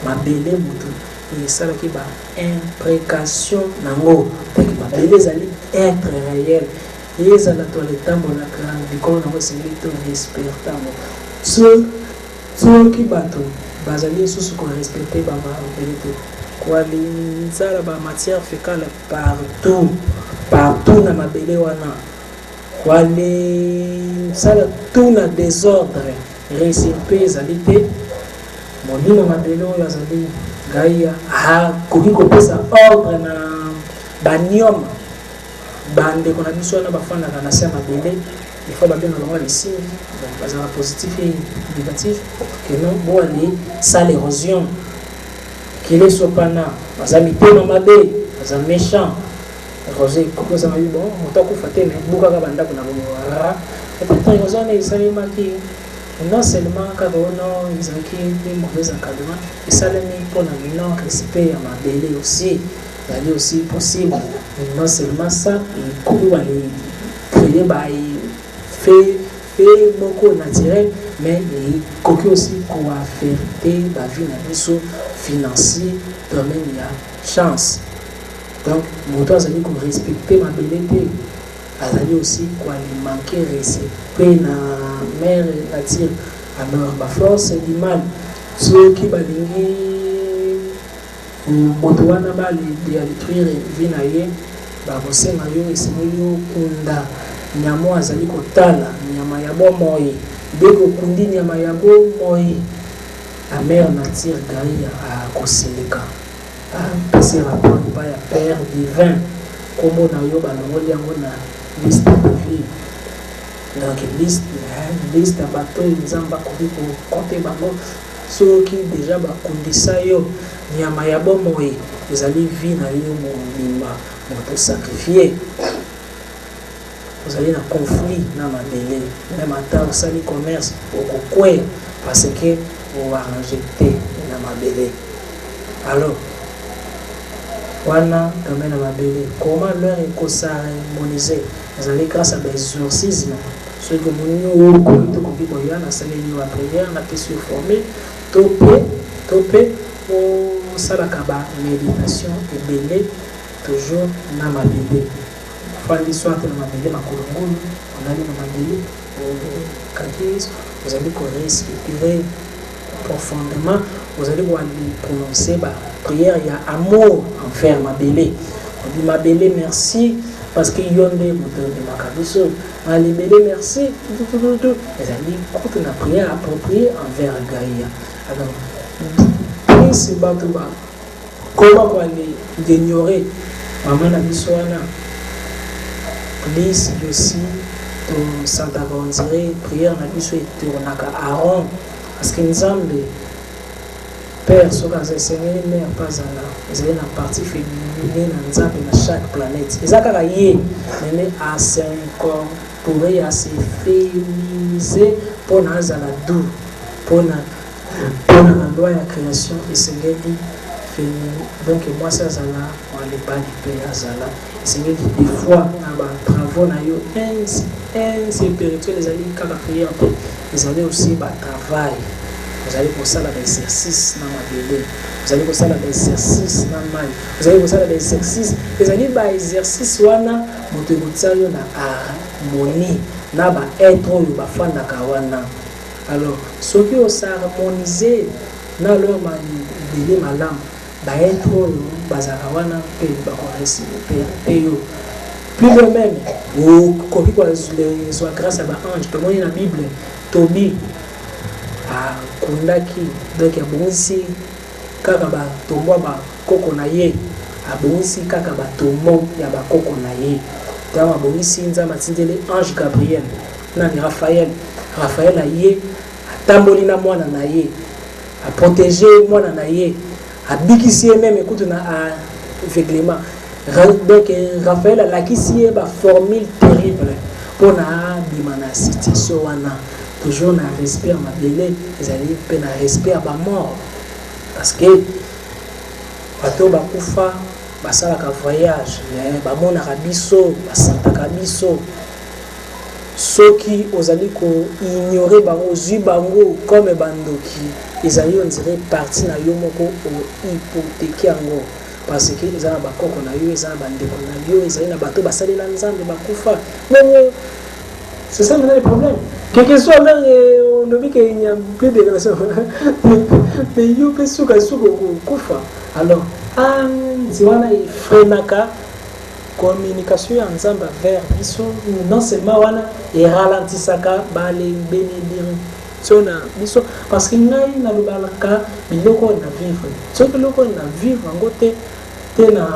ma belé mutu et ça qui ba imprécation nango parce que ma belé zali être réel et ça la toile tambo na kan diko na c'est to respectamo so qui bato bazali sous ko respecter ba belé quoi les ba matière fécale partout na mabele wana wale sala tout na désordre respect ezali te molimo mabele oyo azali gaia koki kopesa ordre na banioma bandeko na biso wana bafandaka na se ya mabele il faut babenga bango les signes bazala positif et négatif que non bo ali sale érosion qu'il est sopana baza mitema mabe baza méchant Roger comment ça va bon moto ko faté mais buka ka banda kuna bomoa et pourtant ils ont essayé maki non seulement ka bono ils ont qui des mauvais encadrement et ça les mis pour la non respect à ma belle aussi d'aller aussi possible non seulement ça et comment aller créer ba fait beaucoup naturel mais il coquille aussi qu'on va faire la vie na biso financier domaine il y a chance. Donc, mon toit, c'est qu'on respecte ma belleté. Elle aussi quoi il manquait respect na mère nature. Alors, ma force c'est du mal. Ceux qui balingi motowana ba les détruire vie na ye ba bosenga yo esengo kunda nyamo azali kotala nyama ya bomoi beko kundi nyama ya bomoi la mère nature gaïa a koseleka passer rapport pas ya père divin comme on a eu balongoli yango na liste de vie donc liste à bateau nzamba koki ko compter bango soki déjà bakundisa yo nyama ya bomoi ezali vie na yo mobimba moto sacrifié vous allez dans conflit na mabele même ata osali commerce okokwe parce que vous va rejeter na mabele alors wana domaine mabele comment leur éco-harmoniser vous allez grâce à des exorcismes ceux que mon ko to ko bi boya na saleli wa prière na question formée topé au salakaba méditation et belé toujours na mabele fandi soit na mabele makolongolo on a na mabele quand vous allez respirer profondément, vous allez pouvoir prononcer la prière, il y a amour envers ma bélé. On dit ma bélé merci parce qu'il y a des moutons de ma cabisso. Ma bélé merci. Vous allez écouter la prière appropriée envers Gaïa. Alors, c'est Batouba. Comment vous allez ignorer maman Nabissoana? Please aussi, ton s'entendre prière Nabissou et tournaka Aaron. Parce que nous avons des pères, ceux qui ont enseigné les mères, pas là. Ils ont une partie féminine dans chaque planète. Ils ont mais à s'incorporer, à se féminiser pour nous la doux, pour la loi de la création et c'est féminin. Donc moi, ça, on ne pas du père, c'est des fois, dans travaux, un spirituel, les alliés, quand on prier un peu, vous allez aussi travail. Vous allez pour ça l'exercice dans ma bébé. Vous allez pour ça l'exercice dans ma. Vous allez pour ça l'exercice. Vous allez pour l'exercice wana motemotsalo na harmonie na ba être oyo ba fanda kawana. Alors ceux qui ont harmonisé na leur ma bébé malam ba être oyo bazaka wana pe ba koresi pe yo. Plus de même ou copie quoi soit grâce à ba ange tout le monde dans la Bible Tobi a kundaki donc ya bonsi kaka ba tombo ba koko na ye a bonsi kaka ba tombo ya ba koko na ye tama bonsi nzama tindele ange Gabriel na ni Raphaël a ye atamboli na mwana na ye a protéger mwana na ye a bikisi même écoute na aveuglement donc Raphaël a lakisi ba formule terrible pour na bimana situation wana toujours na respect ma belle ils allaient peine à respect à ba mort parce que bato ba kufa basala ka voyage ba mona kabiso basanta kabiso soki ozali ko ignorer bango zui bango comme bandoki ils allaient on dirait partie na yo moko o hypothéquer yango parce que ils ont ba koko na yo ils ont bandeko na yo ils allaient na bato basali na nzambe ba kufa mais c'est ça le problème. Quel que soit là, on ne dit qu'il n'y a plus de relations. Mais il y a des choses qui sont alors, si on a une frénaka, communication ensemble vers Bisso, non seulement on a et ralentissaka, balé, bénédire. Parce qu'il y a une balaka, il y a vivre. Ce que l'on a vivre en côté, c'est na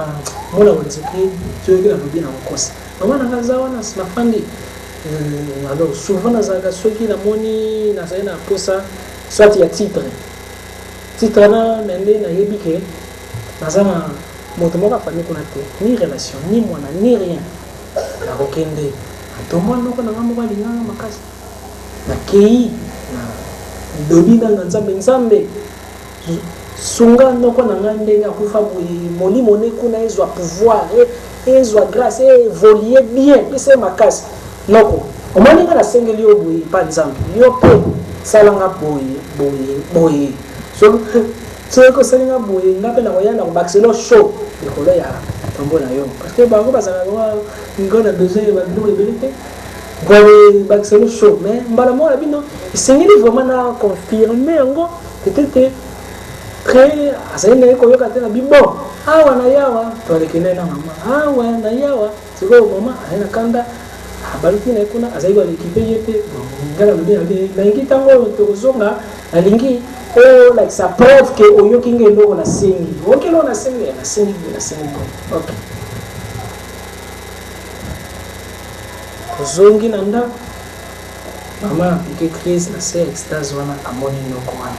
mona wenzeki, tu es là bien en cause. Maman na kazawana na fandi. Alors souvent dans les ceux qui la moni na ça na posa soit il y a titre na mende na yebike na ça moto moka famille kuna te ni relation ni mwana ni rien na kokende to mwana noko na ngamo bali ngama makasi na kei na dobina na nzambe sunga noko na ngande ya kufa moli mone kuna ezwa pouvoir ezwa grâce évoluer bien c'est makasi noko omani ngana sengeli yo boyi pa nzambe yo pe salanga boyi so ko salinga boyi ngape na koyana ko baxelo show ekolo ya tombo na yo parce que bango bazala ngona besoin ba ndou ebelete boyi baxelo show mais mbala mo la bino sengeli vraiment na confirmer ngo peut-être très asende ko yo katena bibo awa na yawa to lekene na mama awa na yawa siko mama aina kanda baluki na kuna azaiwa l'équipe yete ngala bien na ngi tango to zonga alingi oh like ça preuve que oyo kinge ndo na singi oke lo na singi ok zongi nanda mama ike crise na se extase wana amoni noko wana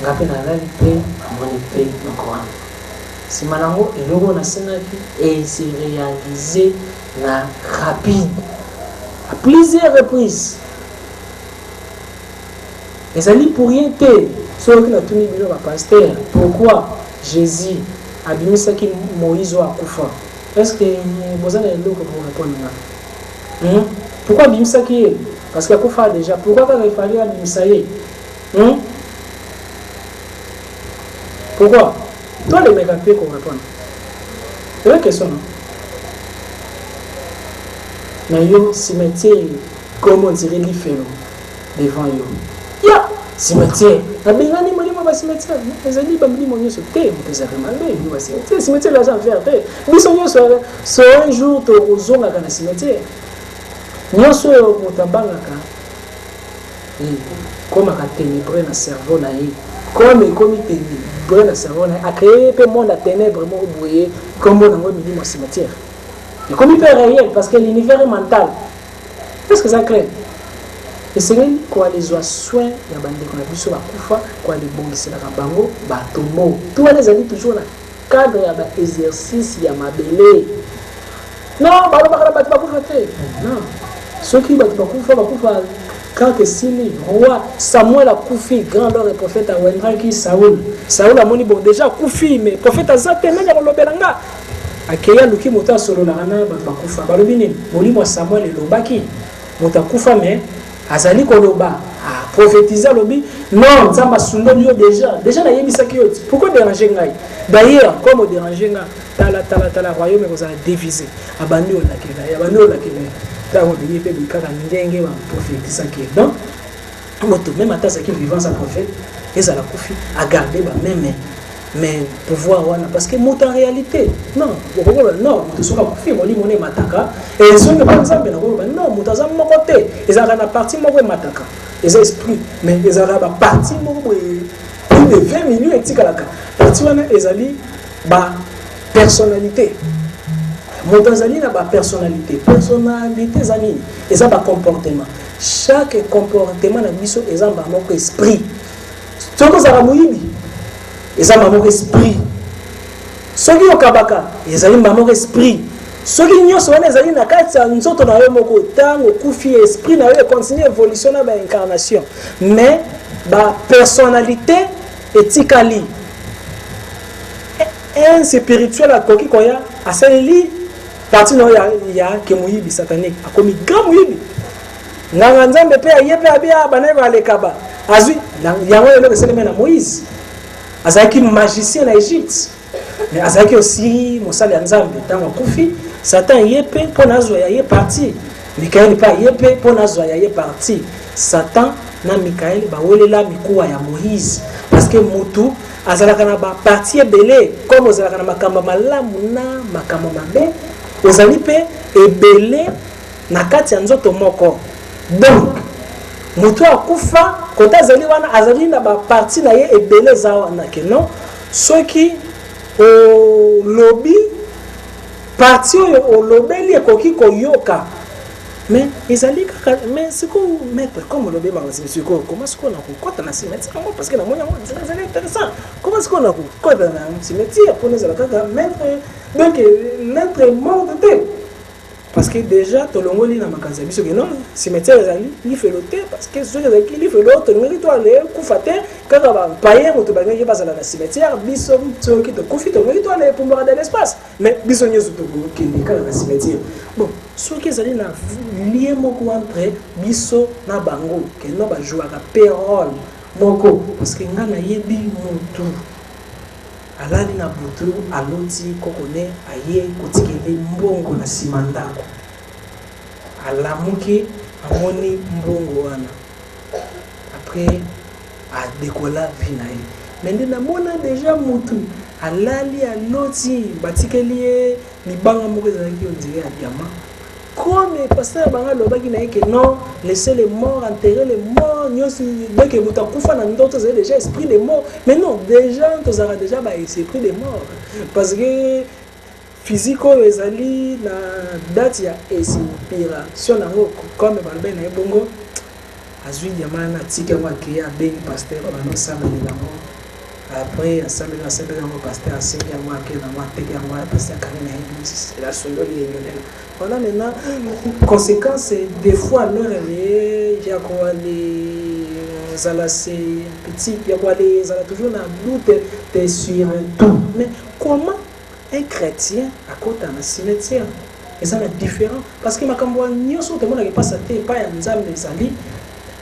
ngapi na lali pe amoni pe noko wana simanango eloko na sengaki et se réaliser na rapide à plusieurs reprises et ça dit pour rien te ce que na tuni bino ba pasteur pourquoi Jésus abimisaki Moïse à Koufa. Est-ce que vous avez un pour répondre là? Pourquoi abimisaki? Parce qu'il y a Koufa déjà. Pourquoi quand il fallait abimisaye? Pourquoi? Toi les mecs qu'on répond. C'est la question. Mais yo cimetière, comment on dirait l'ifelo devant yo. Ya cimetière. Abengani moni ma cimetière. Les amis bambi monyo sur terre, on peut mal mais cimetière. Cimetière l'argent faire terre. Bisonyo so un jour to ozonga kana cimetière. Nyoso motambanga ka. Comme a ténébreux na cerveau na yi. Comme ténébreux na cerveau na a créé peu monde à ténèbres mo bouillé comme on a mis mon cimetière. Et comme il peut réel, parce que l'univers est mental. Est-ce que ça clair? Et c'est quoi les oies soins, il y a des qu'on a vu sur la koufa, quoi les bons, c'est la rambango, batomo. Tous les années, toujours dans le cadre, il y a des exercices, il y a ma belé. Non, non. Ceux qui battent pas koufa, quand que Sili, roi, Samuel a koufi, grand lord et prophète à Wendra qui Saoul. Saoul a moni bon déjà koufi, mais prophète a zappé, mais il y a le belanga. Akeya luki mota solo na kana bakufa balobi nini molimo Samuel elobaki motakufa mais azali koloba a prophétiser lobi non nzamba sundoli yo déjà na yebisaki yo pourquoi déranger ngai d'ailleurs comme déranger nga tala royaume ko za diviser abandi olakela tango bini pe bikaka ndenge ba prophétiser ki donc moto même ata qui vivant sa prophète ezala kufi a garder ba même mais pouvoir wana parce que monte en réalité non non to soka kufi moli moné mataka et so ne pas nzambe na ko non mutaza moko te ezaka na partie moko mataka les esprits mais ezaka ba partie moko plus de 20 millions etikalaka partie wana ezali ba personnalité motazali na ba personnalité zani eza ba comportement chaque comportement na biso ezamba moko esprit toko za moyibi eza mamo esprit soki okabaka ezali mamo esprit soki nyonso wana ezali na kati ya nzoto na yo moko tango kufi esprit na yo continue évolution na ba incarnation mais ba personnalité etikali un spirituel akoki koya asaleli parti no ya ke muyibi satanique akomi grand muyibi nganga nzambe pe ayepe abia bana ba lekaba azwi yango yo le seleme na Moïse azaki magicien na Égypte mais azaki aussi mosali nzambe tango kufi Satan yepe pona zo ya ye parti Mikaël pa yepe pona zo ya ye parti Satan na Mikaël ba welela mikuwa ya Moïse parce que mutu azalaka na ba parti belé comme azalaka na makamba malamu na makamba mabe ozali pe ebele na kati ya nzoto moko donc mutu akufa kota azali wana azali na ba parti na ye ebele za wana ke non soki o lobby parti o lobeli ekoki koyoka mais ezali kaka mais siko maître comme lobby magasin siko comment siko na kokota na cimetière parce que na mona c'est intéressant comment siko na kokota na cimetière pour nous kaka maître donc l'être mort de terre parce que déjà tolongoli na makanza biso que non cimetière ezali li feloté parce que ceux qui li feloté ngeli to aller kufate kaka ba payer to ba ngeli bazala na cimetière biso to ki to kufi to ngeli to aller pour dans l'espace mais biso nyoso to ki ni kaka na cimetière bon ceux qui ezali na lien moko entre biso na bango que non ba jouer ka payroll moko parce que ngana yebi mutu alali na butu aloti kokone aye kotikele mbongo na simandako alamuki amoni mbongo wana après a décolla vinae mais ndena mona déjà mutu alali aloti batikeli libanga moko ezalaki ondire ya diamant comme pasteur banga lobaki na yeke non laisser les morts enterrer les morts nyosi dès que vous takufa na ndoto c'est déjà esprit des morts mais non déjà tous aura déjà ba esprit des morts parce que physico ezali na date ya inspiration nango comme balbe na bongo azwi diamana tika wa kia ben pasteur bana samba ni nango après ensemble na sebe nango pasteur asenga moi ke na moi teke moi pasteur kanina c'est la sondoli yonela voilà maintenant conséquence des fois leur réveil j'ai quoi les zala c'est petit, il y a quoi les zala toujours un doute sur tout. Mais comment un chrétien à côté d'un cimetière? Et ça est différent parce que ma camboua n'y a surtout pas ça pas un zam des ali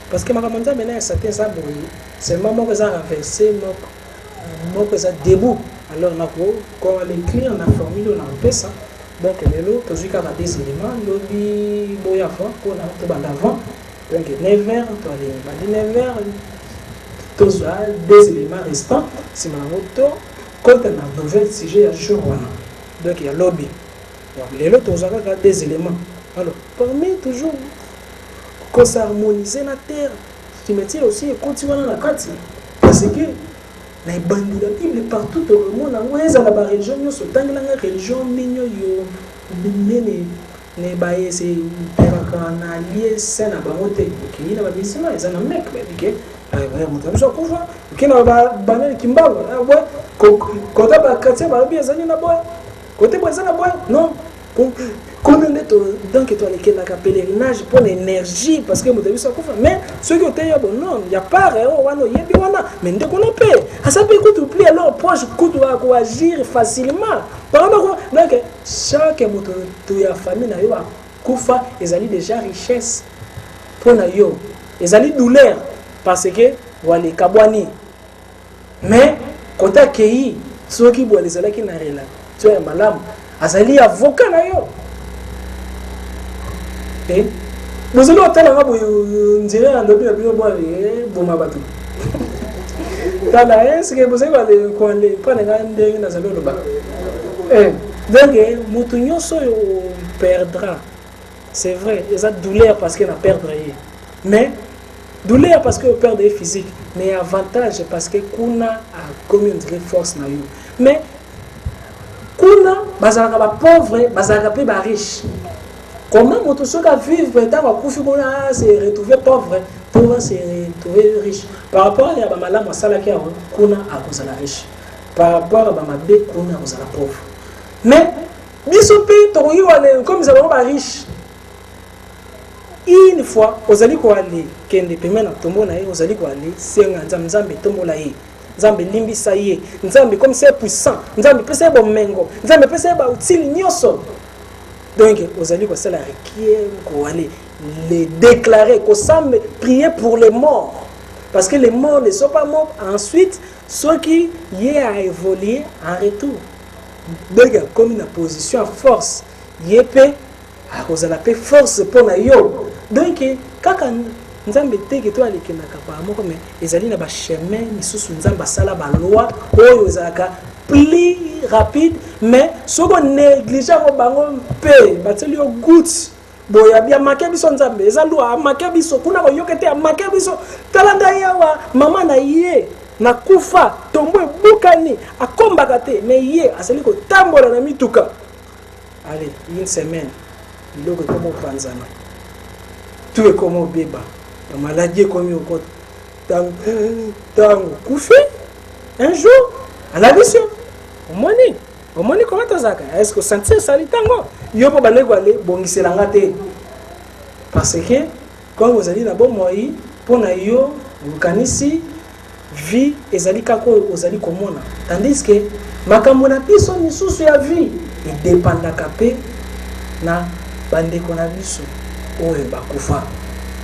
parce que ma camboua maintenant ça t'est ça bon c'est le moment que ça renversé moi que ça debout alors na ko quand on écrit on a formule on a fait ça donc les lots toujours qu'à des éléments lobby boya fond qu'on a tout avant donc 9h toi les 9h tous des éléments restants c'est ma moto quand on a nouvel sujet à jour donc il y a lobby. Les lots ont des éléments. Alors, permet toujours qu'on s'harmonise la terre. Ce métier aussi est continué dans la carte. Parce que les bandits de la Bible partout dans le monde, dans la région, dans la religion, les bails, c'est allié, c'est la barotte. Qui n'a pas mis ça, ils ont un mec, mais qui n'a pas banné qui m'a dit, quand on a quartier, côté non. Donc, tu as les pèlerinage pour l'énergie, parce que vous avez ça. Mais ceux qui ont été non, il n'y a pas mais dès qu'on a payé, ça peut coûter alors proche, coûte à agir facilement. Donc, chaque famille n'a pas ils ont déjà richesse pour nayo, ils ont douleur parce que voilà kabwani. Mais quand tu as accueilli ceux qui boivent les ala qui n'arrivent là, tu es malade. Azali avocat na yo. Vous allez au tel endroit où on dirait un lobby à bio boire et boma bateau. Dans la est-ce que vous allez quand les pas les grands dingues dans le bas. Donc mutunyo so perdra. C'est vrai, ils ont douleur parce qu'il a perdu. Mais douleur parce que perdre physique, mais avantage parce que kuna a communauté force na yo. Mais kuna bazalaka ba pauvre bazalaka pe ba riche. Comment moto soka vivre dans wa kufi kuna se retrouver pauvre pour se retrouver riche. Par rapport à ba malamu sala ki kuna akozala riche. Par rapport à ba mabe kuna akozala pauvre. Mais biso pe to yi wale comme ça ba riche. Une fois ozali ko aller kende pemena tombo na ye ozali ko aller senga nzambe tombo la ye. Nzambe limbisa ye nzambe comme c'est puissant nzambe pesa ba mengo nzambe pesa ba utili nyoso donc ozali ko sala requiert ko aller les déclarer ko semble prier pour les morts parce que les morts ne sont pas morts ensuite ceux qui y a évolué en retour donc comme une position à force yepé a kozala pe force pour na yo donc kaka nzambe teke to alekendaka pa moko mais ezali na ba chemin misusu nzambe sala ba loi oyo ezalaka plus rapide mais soko négligeant bango pe bateli yo goutte boya bia make biso nzambe ezali wa make biso kuna ko yokete ya make biso talanda yawa mama na ye na kufa tombo bukani akombaka te mais ye asali ko tambola na mituka allez une semaine biloko comme panzana tout est comme beba la maladie comme au côté tango kouffé un jour à la vision au moni comment tazaka est-ce que sentir ça tango yo po balego aller bongisela ngate parce que quand vous allez là-bas moi pour na yo kanisi vie ezali kako ozali komona tandis que makambo na biso misusu ya vie et dépendaka pe na bandeko na biso oyo bakufa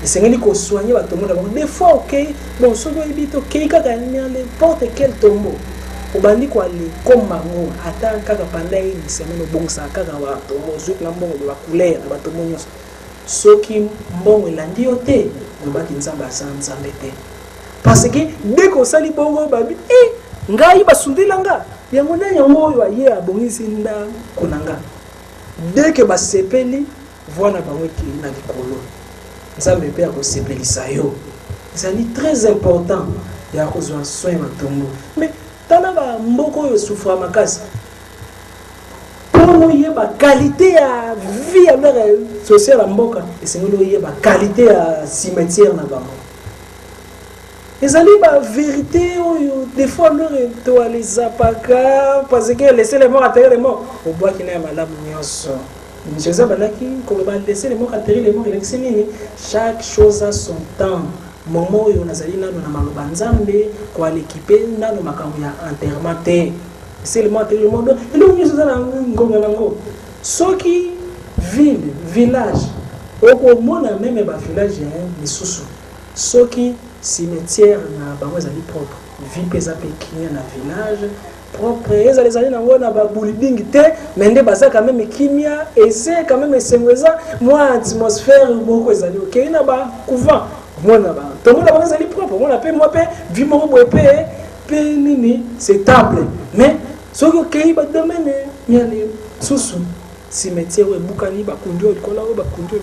esengeli ko soigner ba tombo d'abord des fois OK bon soki ebito OK kaka n'importe quel tombeau obandi ko aller comme mango ata kaka pendant une semaine obongisa kaka ba tombo zouk na mbongo ba couleur ba tombo nyos soki mbongo elandi yo te obaki nzambe nzambe te parce que dès qu'on sali bongo babi ngai basundela nga yango na yango oyo aye abongisi nda kunanga dès que basepeli voilà bango ki na likolo nzambe pe akosepelisa yo c'est très important ya kozwa soin matombo mais tana ba mboko yo souffra makasi pour yeba qualité ya vie à leur sociale mboka et c'est nous yeba qualité ya cimetière na bango ezali ba vérité oyo des fois leur to les apaka parce que laisser les morts atterrir les morts au bois qui n'a malamu nyonso Jésus a dit qu'on va laisser les morts atterrir les morts. Chaque chose a son temps. moment oyo nazali nano na maloba nzambe kwa l'équipe nano makambo ya enterrement te seulement le monde et donc nous allons ngonga nango soki ville village oko mona même ba village misusu soki cimetière na bango ezali propre vie pesa pe kinya na village propre ezali nango na ba building te mais nde baza quand même kimia et c'est quand même sengweza moi atmosphère moko ezali OK na ba couvent mona ba to mona ba ezali propre mona pe moi pe vie moko boye pe nini c'est table mais soki OK ba domaine nyane susu cimetière we bukani ba kundio likola ba kundio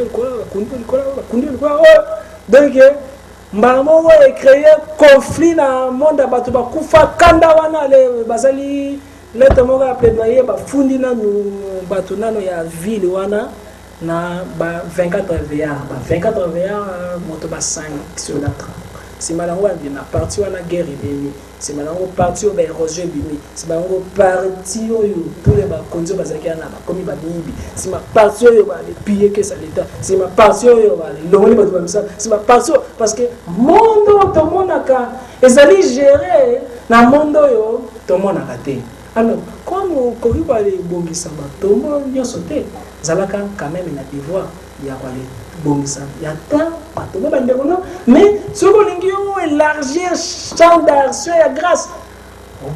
likola donc mbamo e créer conflit na monde bato ba kufa kanda wana le bazali leta moko ya plaidoyer ba fundi na bato nano ya ville wana na ba 24 VR moto ba 5 sur la 30 si malango na parti wana guerre bimi si malango parti o ba érosion bimi si malango parti oyo tous les ba konzo bazaki na ba komi ba bibi si ma parti oyo ba les piller que ça l'état si ma parti oyo ba les longoli ba ba ça si ma parti parce que monde to monaka ezali gérer na monde oyo to monaka te alors comme koki ba les bongisa ba to mo nyoso te zalaka quand même na devoir ya kwa les bongisa ya ta bato ba ndeko no mais soko lingi yo élargir champ d'action ya grâce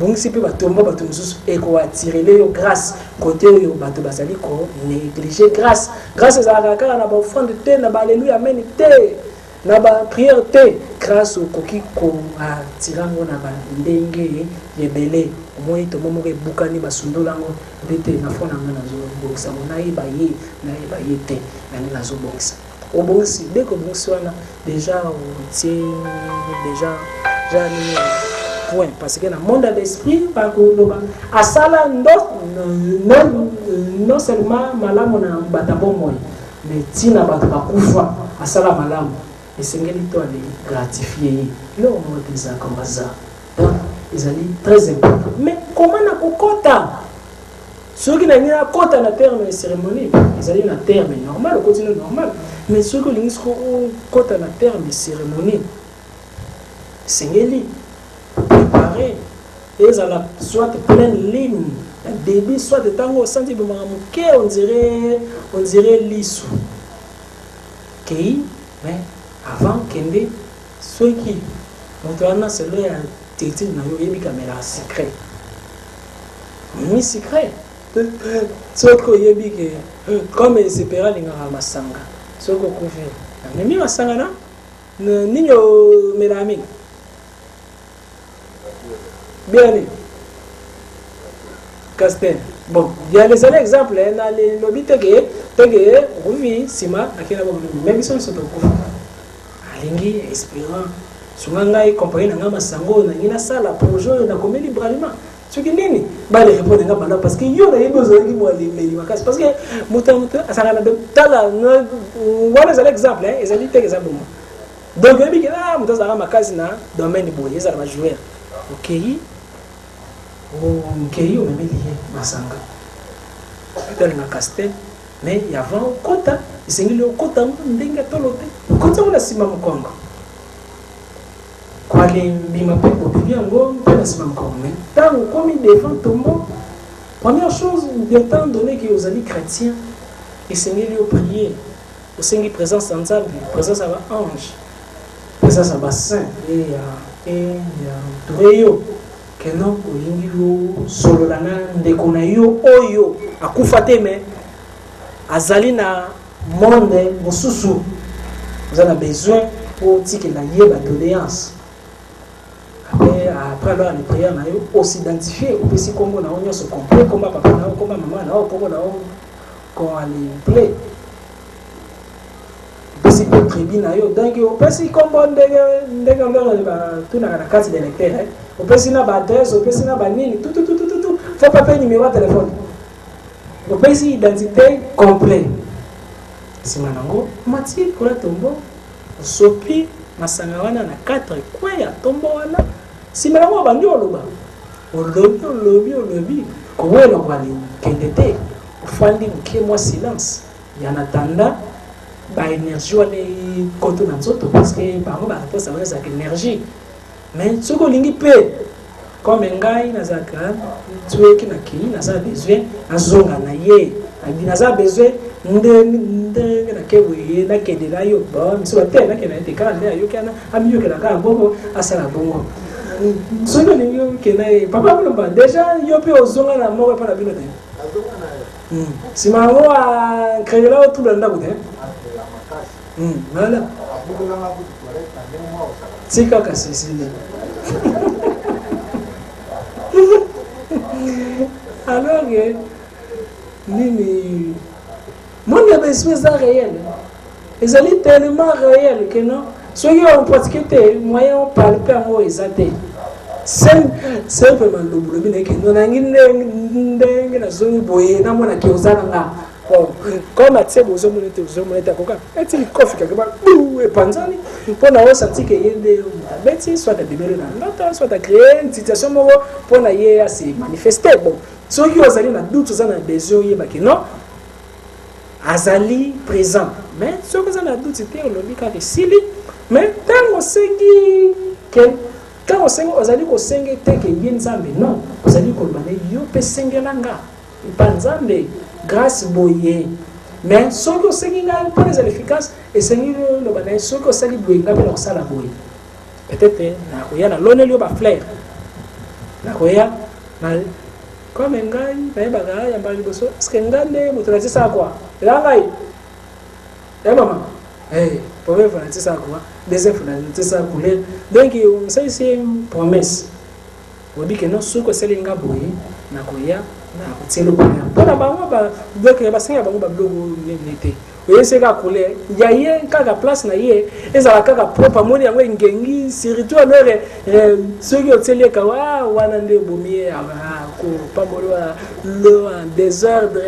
bongisi pe batomba bato mususu e ko attirer les grâce côté yo bato basali ko négliger grâce ezalaka kaka na ba offrande te na ba alléluia amen te na ba prière te grâce au koki ko atirango na ba ndenge yebele moi to momo ke bukani basundolango bete na fona ngana zo bongisa mona ba ye te na zo bongisa au bon si dès que bon soit déjà on tient déjà point parce que dans le monde de l'esprit par contre à ça là non seulement malamu na batabo moi mais tina bataba kufa à ça là malamu et c'est ngeli to aller gratifier le monde des comme ça donc ils allaient très important mais comment na kokota ceux qui n'ont pas côté na terme cérémonie ils allaient na terme normal au continue normal mais ceux qui ont côté na terme cérémonie c'est ngeli préparé et ça la soit pleine ligne début soit de tango senti de mamuke on dirait lissou qui mais avant kende ceux qui montrana c'est le tété na yo yebi caméra secret mi secret soko yebi que comme espéra linga masanga soko kufi na mi masanga na ninyo melami bien Castel bon il y a les exemples dans les lobby tege oui sima akina bon même ils sont kufi alingi espérant sunganga y compagnie na masango na ina sala projet na comme librement ce qui nini ba les répondre nga bana parce que yo na yebo zo ngi mo les vacances parce que muta asanga na tala wala za exemple ils allaient tege exemple donc yebi que muta za makazi na domaine boye za ma joueur OK on même lié masanga dans na castel mais il y avait un quota c'est ngi le quota ndinga tolote quota on a sima mkongo kwa les bima pe ko bien ngo na sima mkongo mais tant comme il défend tombo première chose d'étant donné que vous allez chrétiens et c'est ngi le prier au sengi présence en salle présence à ange présence à saint et toreyo que non olingi lo solo lana ndeko na yo oyo akufa te mais azali na monde mosusu vous avez besoin pour dire que la yeba doléance après alors les prières na yo aussi identifier au petit comme na onyo se complet comme papa na comme maman na comme na quand elle plaît petit peu tribu na yo donc au petit comme ndenge ngalo ba tuna na carte de lecteur au petit na ba adresse au petit na ba nini tout faut pas payer numéro de téléphone au petit identité complet simanango mati pour la tombo sopi masanga wana na 4 coins ya tombo wana simanango bandi oloba olobi ko wela kwali kendete ufandi mke moi silence yana tanda ba énergie wana koto na nzoto parce que bango ba réponse wana za énergie mais soko lingi pe comme ngai nazaka tueki na ki naza besoin azonga na ye abi naza besoin ndenge na kewe na kedela yo bon so te na kena te kana yo kana ami yo kena ka bongo asala bongo soko lingi yo kena papa ko déjà yo pe ozonga na moko pa na bino te si mango a créer là tout le ndako te voilà c'est kaka c'est alors que nini mon besoin réel ils allaient tellement réel que non soyez en pratiquer moyen on parle pas moi exacté c'est vraiment le boulot que non nginde na zoni boye na mona ki ozana nga comme atse bozo moneta koka eti kofi ka ba e panzani pona o senti que yende beti soit de bibelo na ndata soit de créer une situation mo pona ye a se manifester bon so ki ozali na doute ozana besoin ye ba que non azali présent mais so ko ozana doute te olobi ka sili mais tango sengi que quand ozali ko senge te ke yenzambe non ozali ko bana yo pe senge nanga panzambe grâce boye mais ce que c'est qui est pas efficace et c'est le banais ce que c'est boye ngabe na sala boye peut-être na koya na lone lio ba fleur na koya na comme ngai na baga ya mbali boso est-ce que ngande mutrazi sa quoi la ngai maman pour me faire ça quoi des influences ça couler donc ça c'est une promesse on dit que non ce que c'est linga boye na koya na kutelo bana bona bango ba donc ba singa bango ba blogo nete oyese ka kule ya ye kaka place na ye ezala kaka propre moni yango ngengi surtout alors ceux qui oteli ka wana nde bomie ko pas molo le en désordre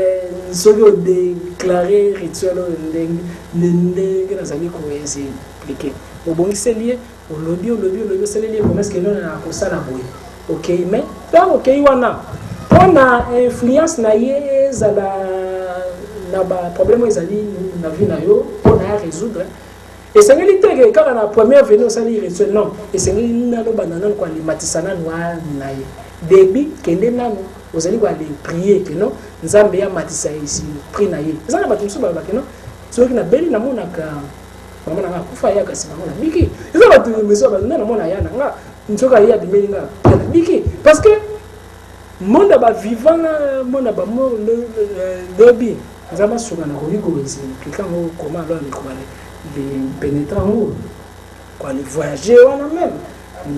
ceux qui ont déclaré rituel ndenge na zali ko expliquer obongi selie olobi selie comment est-ce que non na ko sala boy OK mais ça OK wana on a influence na ye zala na ba problème ezali na vie na yo pour na résoudre et c'est ngeli quand na première venue ça li résoudre non et c'est ngeli na lo banana ko alimatisana noa na ye début kende nanu ozali ko aller prier que non nzambe ya matisa ici pri na ye ça na ba tumsu ba que non so ki na beli na mona ka mama na kufa ya kasi mama na biki ça ba tumsu ba na mona ya na nga ntoka ya dimeli nga biki parce que monde ba vivant monde ba mort le bi zama suka na koliko ici quelqu'un comment alors les pénétrants quoi les voyager wana même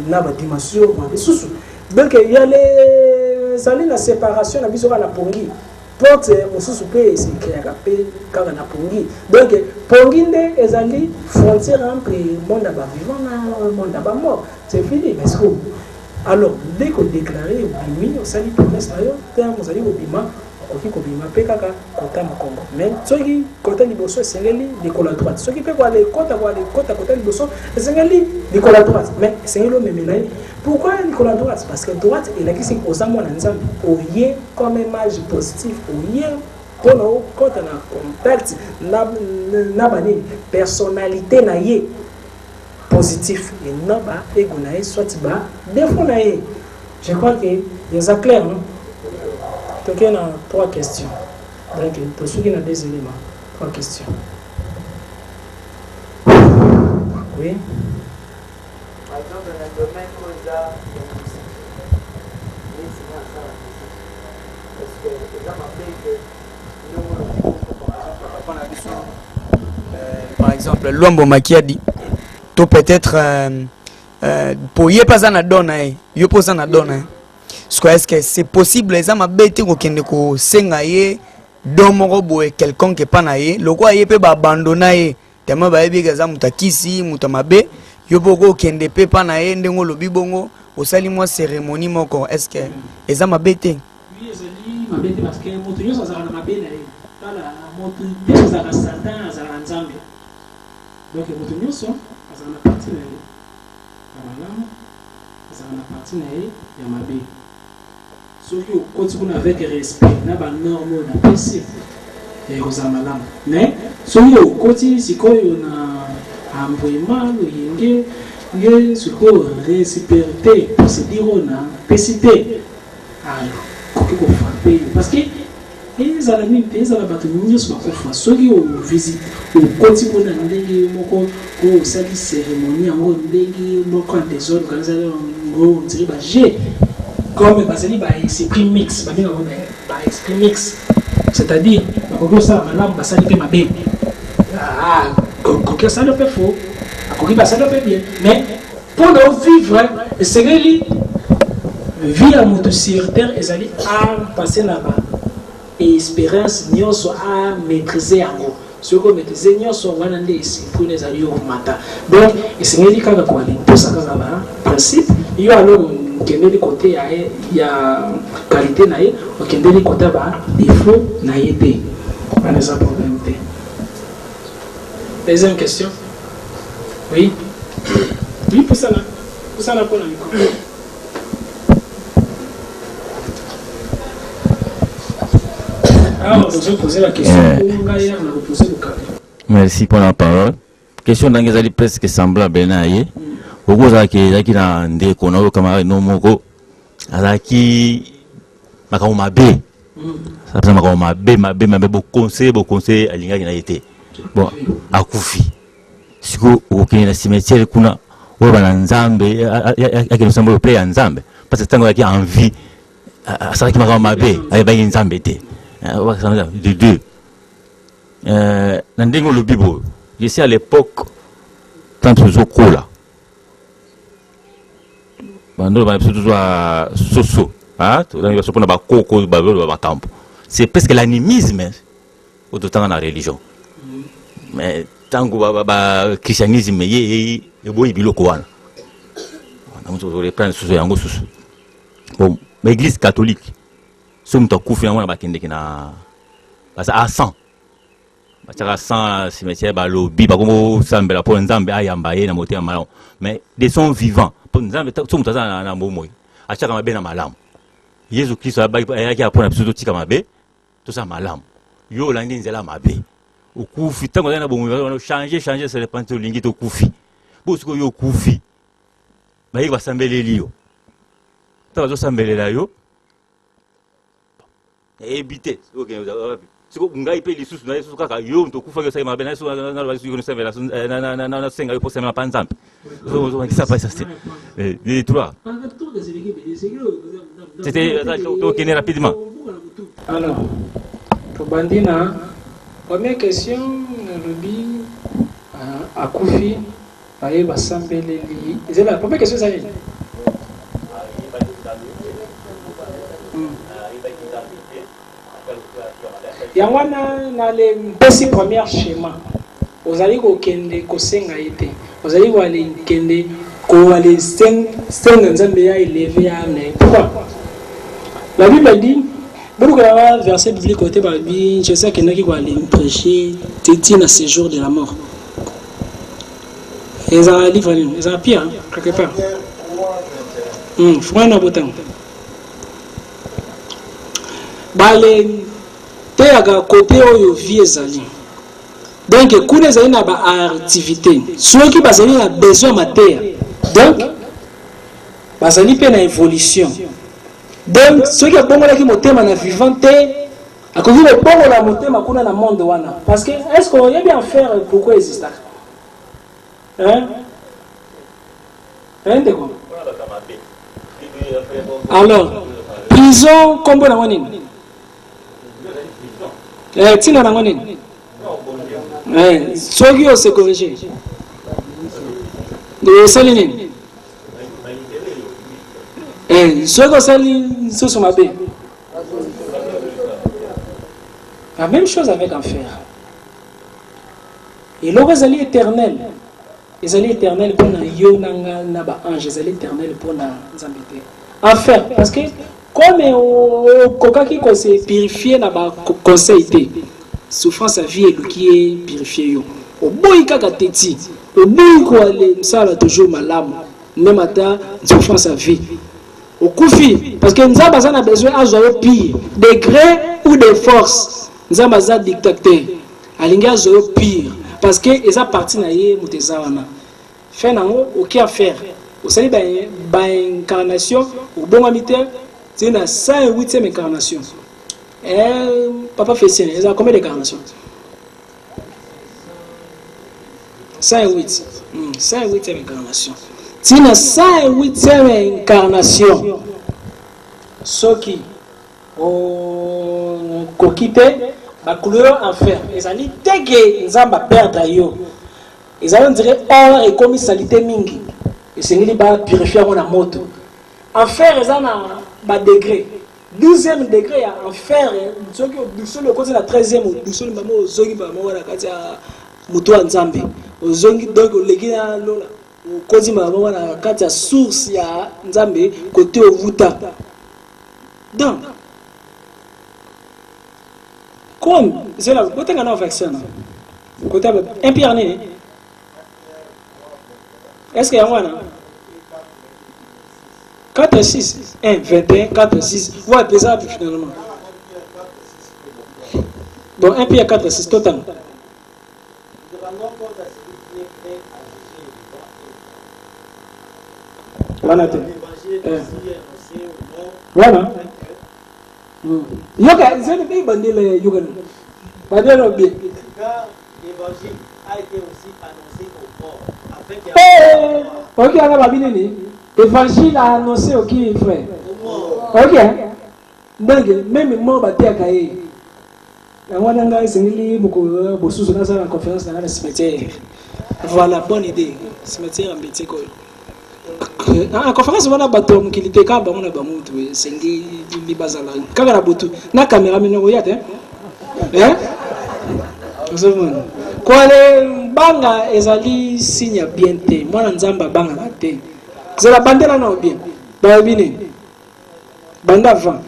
na ba dimension ba sous donc il y a les salines la séparation na biso la pongi porte mosusu pe c'est qu'il y a pe kaka na pongi donc pongi nde ezali frontière entre monde ba vivant na monde ba mort c'est fini parce que alors dès qu'on déclarait oui on s'est dit promesse là yo terme on s'est dit obima oki ko bima pe kaka kota Congo mais soki kota liboso sengeli de kola droite soki pe kwa le kota liboso sengeli de kola droite mais sengelo memelai pourquoi de kola droite parce que droite il a qui c'est aux amona nzambe oye comme image positive oye pono kota na contact na bani personnalité na ye positif et non ba ego na ye soit ba défaut na ye je crois que les clairs non. Donc, il y a 3 questions. Donc, pour ceux qui ont des éléments, 3 questions. Oui. Par exemple, dans le domaine où il y a est-ce que les gens m'appellent que par exemple, Luambo Makiadi, tu peut-être pour y pas en donner, y pas en donner. Est-ce que c'est possible les hommes bêter ou qui ne ko sengaye domoro boy quelqu'un qui pas naie le quoi y peut abandonner tellement ba ebi gaza mutakisi mutamabe yo boko kende pe pas naie ndengo lobi bongo osali moi cérémonie moko est-ce que les hommes bêter oui ezali mabete parce que moto yo ça na mabe na ye tala moto yo ça na satan ça na nzambe donc moto yo ça na partie na ye malamu ça na partie na ye ya mabe. Ceux qui continuent avec respect, n'a pas normes, n'a pas si. ekozala malamu mais soki okoti sikoyo na envoyement loyenge nge sikoyo réciprocité procédure na pesi te koki kofrape parce que ezala nini te ezala bato nyonso bakofa soki ovisite okoti mpona ndenge moko po osali cérémonie yango ndenge moko en désordre okazali yango ondiri baje comme bazali baesprit mix babengaka baesprit mix c'est-à-dire bakoki osala malamu basali mpe mabe koki osali mpe faux akoki basali mpe bien mais mpona ovivre esengeli vie ya moto sur terre ezali apasse na ba expérience nyonso a maîtriser yango soki omaîtrise nyonso wana nde esprit ezali yo komata donc esengeli kaka koalimposa kaka ba principe yo alors okendeli kote ya qualité na ye okendeli kote ba défaut na ye te wana eza problème te. Deuxième question. Oui. Oui, pour ça là pour la micro. Alors, je vais poser la question. Merci pour la parole. Question d'engagement presque semblable à Naye. Au cours de la ndeko na camarade no moko azaki makoma B. Ça peut makoma B bo conseil alinga na été. Bon, akufi. Siko okene na cimetière kuna oyo bana nzambe yake nsambo play nzambe parce que tango yaki envie asaki makoma B ayi nzambe te. De deux. Nandingo le bibo. Je sais à l'époque, quand tu es cola, c'est presque l'animisme autant dans la religion. Mais tant que le christianisme est beau, il bon, l'église catholique. Si on a couvert un peu à 100, à 100 cimetières, lobby, pour Nzambe, ayambaye, na moté malam. Mais des sons vivants, pour Nzambe, tout le monde a un momo. À chaque fois, il malam. Jésus Christ a dit à pour tout ça malam. Yo landin zela mabe. Au koufi, tant qu'on a bon changer, c'est le pantalon lingi au koufi. Bosko yo koufi. Bah il va s'embellir lio. Tant que s'embellir là yo. Éviter siko ngai pe lisusu na yesu kaka yo ntokufa ke sema bena yesu na basi ko semela na senga yo posema panzambe so ça passe ça les trois c'était to kene rapidement. Alors pour bandina première question lobi akufi aye basambeleli c'est la première question ça. Yango na le pesi premier schéma ozali ko kende ko senga ite ozali ko ale kende ko ale senga nzambe ya élevé ya ne pourquoi la Bible dit beaucoup de versets bibliques côté par Bible je sais qu'il y en a qui vont aller prêcher tétine à ce jour de la mort ils ont un livre ils ont Pierre quelque part frère na botan balé te aga côté oyo vie ezali donc kuna ezali na ba activité soki bazali na besoin matière donc bazali pe na évolution donc soki abongolaki motema na vivante akoki kobongola motema kuna na monde wana parce que est-ce qu'on y a bien faire pourquoi existe hein de quoi alors prison kombo na nini tina nango nini soki ose corriger osali nini soki osali susu mabe la même chose avec enfer eloko ezali éternel mpona yo nanga na baange ezali éternel mpona nzambe te enfer parce que comme okokaki kose purifier na baconseil te souffrance à vie eluki ye purifier yo oboyi kaka teti oboyi koale msala toujours malamu même ata souffrance à vie okufi parce que nzambe aza na besoin azwa yo pire de gré ou de force nzambe aza dictateur alingi azoyo pire parce que eza parti na ye moto eza wana fait nango oki affaire osali baincarnation obongwami te ti na 108e incarnation papa Félicien eza combien d'incarnation 108 108e incarnation ti na 108e incarnation soki okoki te bacouleur enfer ezali teke nzambe aperdre yo ezali ondire or ekomi salite mingi esengeli bapurifie yango na moto enfer eza na badegré 12e degré ya enfer soki obusoli okoti na 13e obusoli bamo ozongi bamo wana kati ya moto ya nzambe ozongi donc oleki na lola okoti bamo wana kati ya source ya nzambe kote ovuta donc comme c'est là côté qu'on a affection côté un pierre né est-ce qu'il y a un 4 6 1 21 4 6 ouais pesable finalement bon un pierre 4 6 total voilà voilà yoga c'est le pays bandé le yoga bandé le bien l'évangile a été aussi annoncé au mort avec ok alors babine ni évangile a annoncé au qui frère ok donc même mort baté akaye na wana nga sengeli boko bosusu na sala conférence na la cimetière voilà bonne idée cimetière en bété ko en conférence wana bato mukilité ka ba mona ba mutu sengi libazala kaka na butu na caméra mino yate ozomona kwale banga ezali signe bien te mwana nzamba banga na te zela bandela na bien ba bine banda avant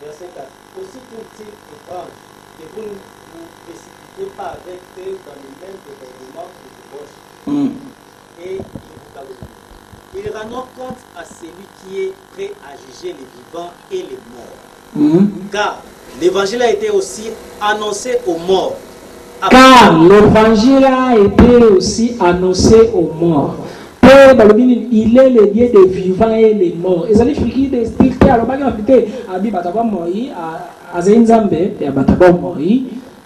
verset 4 aussi tout-il étrange que vous ne vous précipitez pas avec eux dans le même événement de débauche et il vous calomnie. Il rend compte à celui qui est prêt à juger les vivants et les morts. Car l'évangile a été aussi annoncé aux morts. Car l'évangile a été aussi annoncé aux morts. Il est le Dieu des vivants et des morts. Ils allaient faire des styles. Alors, il y a des abi bataba moi, azenzambe ya bataba moi,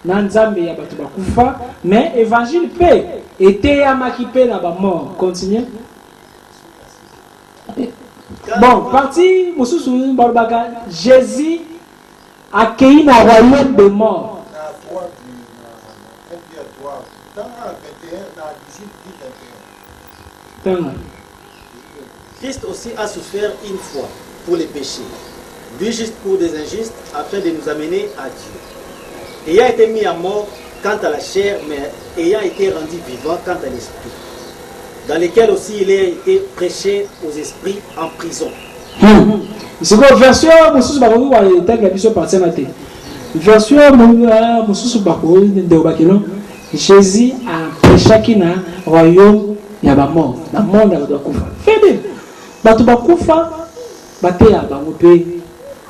nanzambe ya bataba kufa. Mais évangile paix était à makipe na ba mort. Continue. Bon, parti mususu barbaga Jésus accueilli dans le royaume des morts. Christ aussi a souffert une fois pour les péchés, lui juste pour des injustes, afin de nous amener à Dieu. Ayant été mis à mort quant à la chair, mais ayant été rendu vivant quant à l'esprit, dans lequel aussi il a été prêché aux esprits en prison. C'est quoi version mususu bakoki wa tag la biso partie na te. Version mususu bakoki de bakelo. Jésus a prêché qui na royaume ya ba mort, na monde ya kufa. Fede. Batu bakufa bate ya bango pe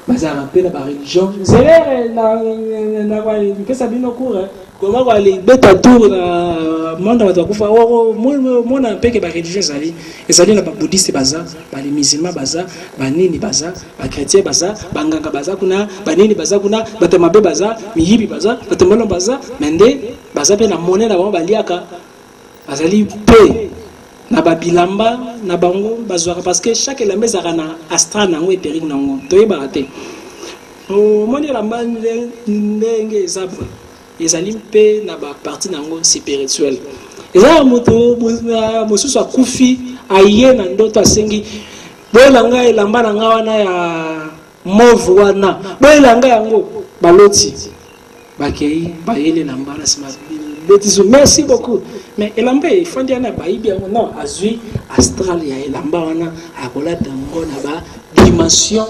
bazara pe na ba religion. Zele na kwa kesa bino cours. Comment va les bêta tour na monde ya kufa. Mona pe ke ba religion zali. Ezali na ba bouddhiste baza, ba les musulmans baza, ba nini baza, ba chrétien baza, ba nganga baza kuna, ba nini baza kuna, ba tamabe baza, miyibi baza, ba tomolo baza, mende baza pe na monnaie na bango baliaka. Bazali pe na babilamba na bango bazwaka parce que chaque elamba ezalaka na astral nango éthérique nango toyebaka te omoni elamba ndenge eza ezali mpe na baparti nango spirituelle ezala moto mosusu akufi aye na ndoto asengi boyelanga elamba na nga wana ya move wana boyelanga yango baloti bakei bayele elamba na nsima merci beaucoup. Mais elamba ifandi ana baibi non azui astral ya elamba wana akola tango na ba dimension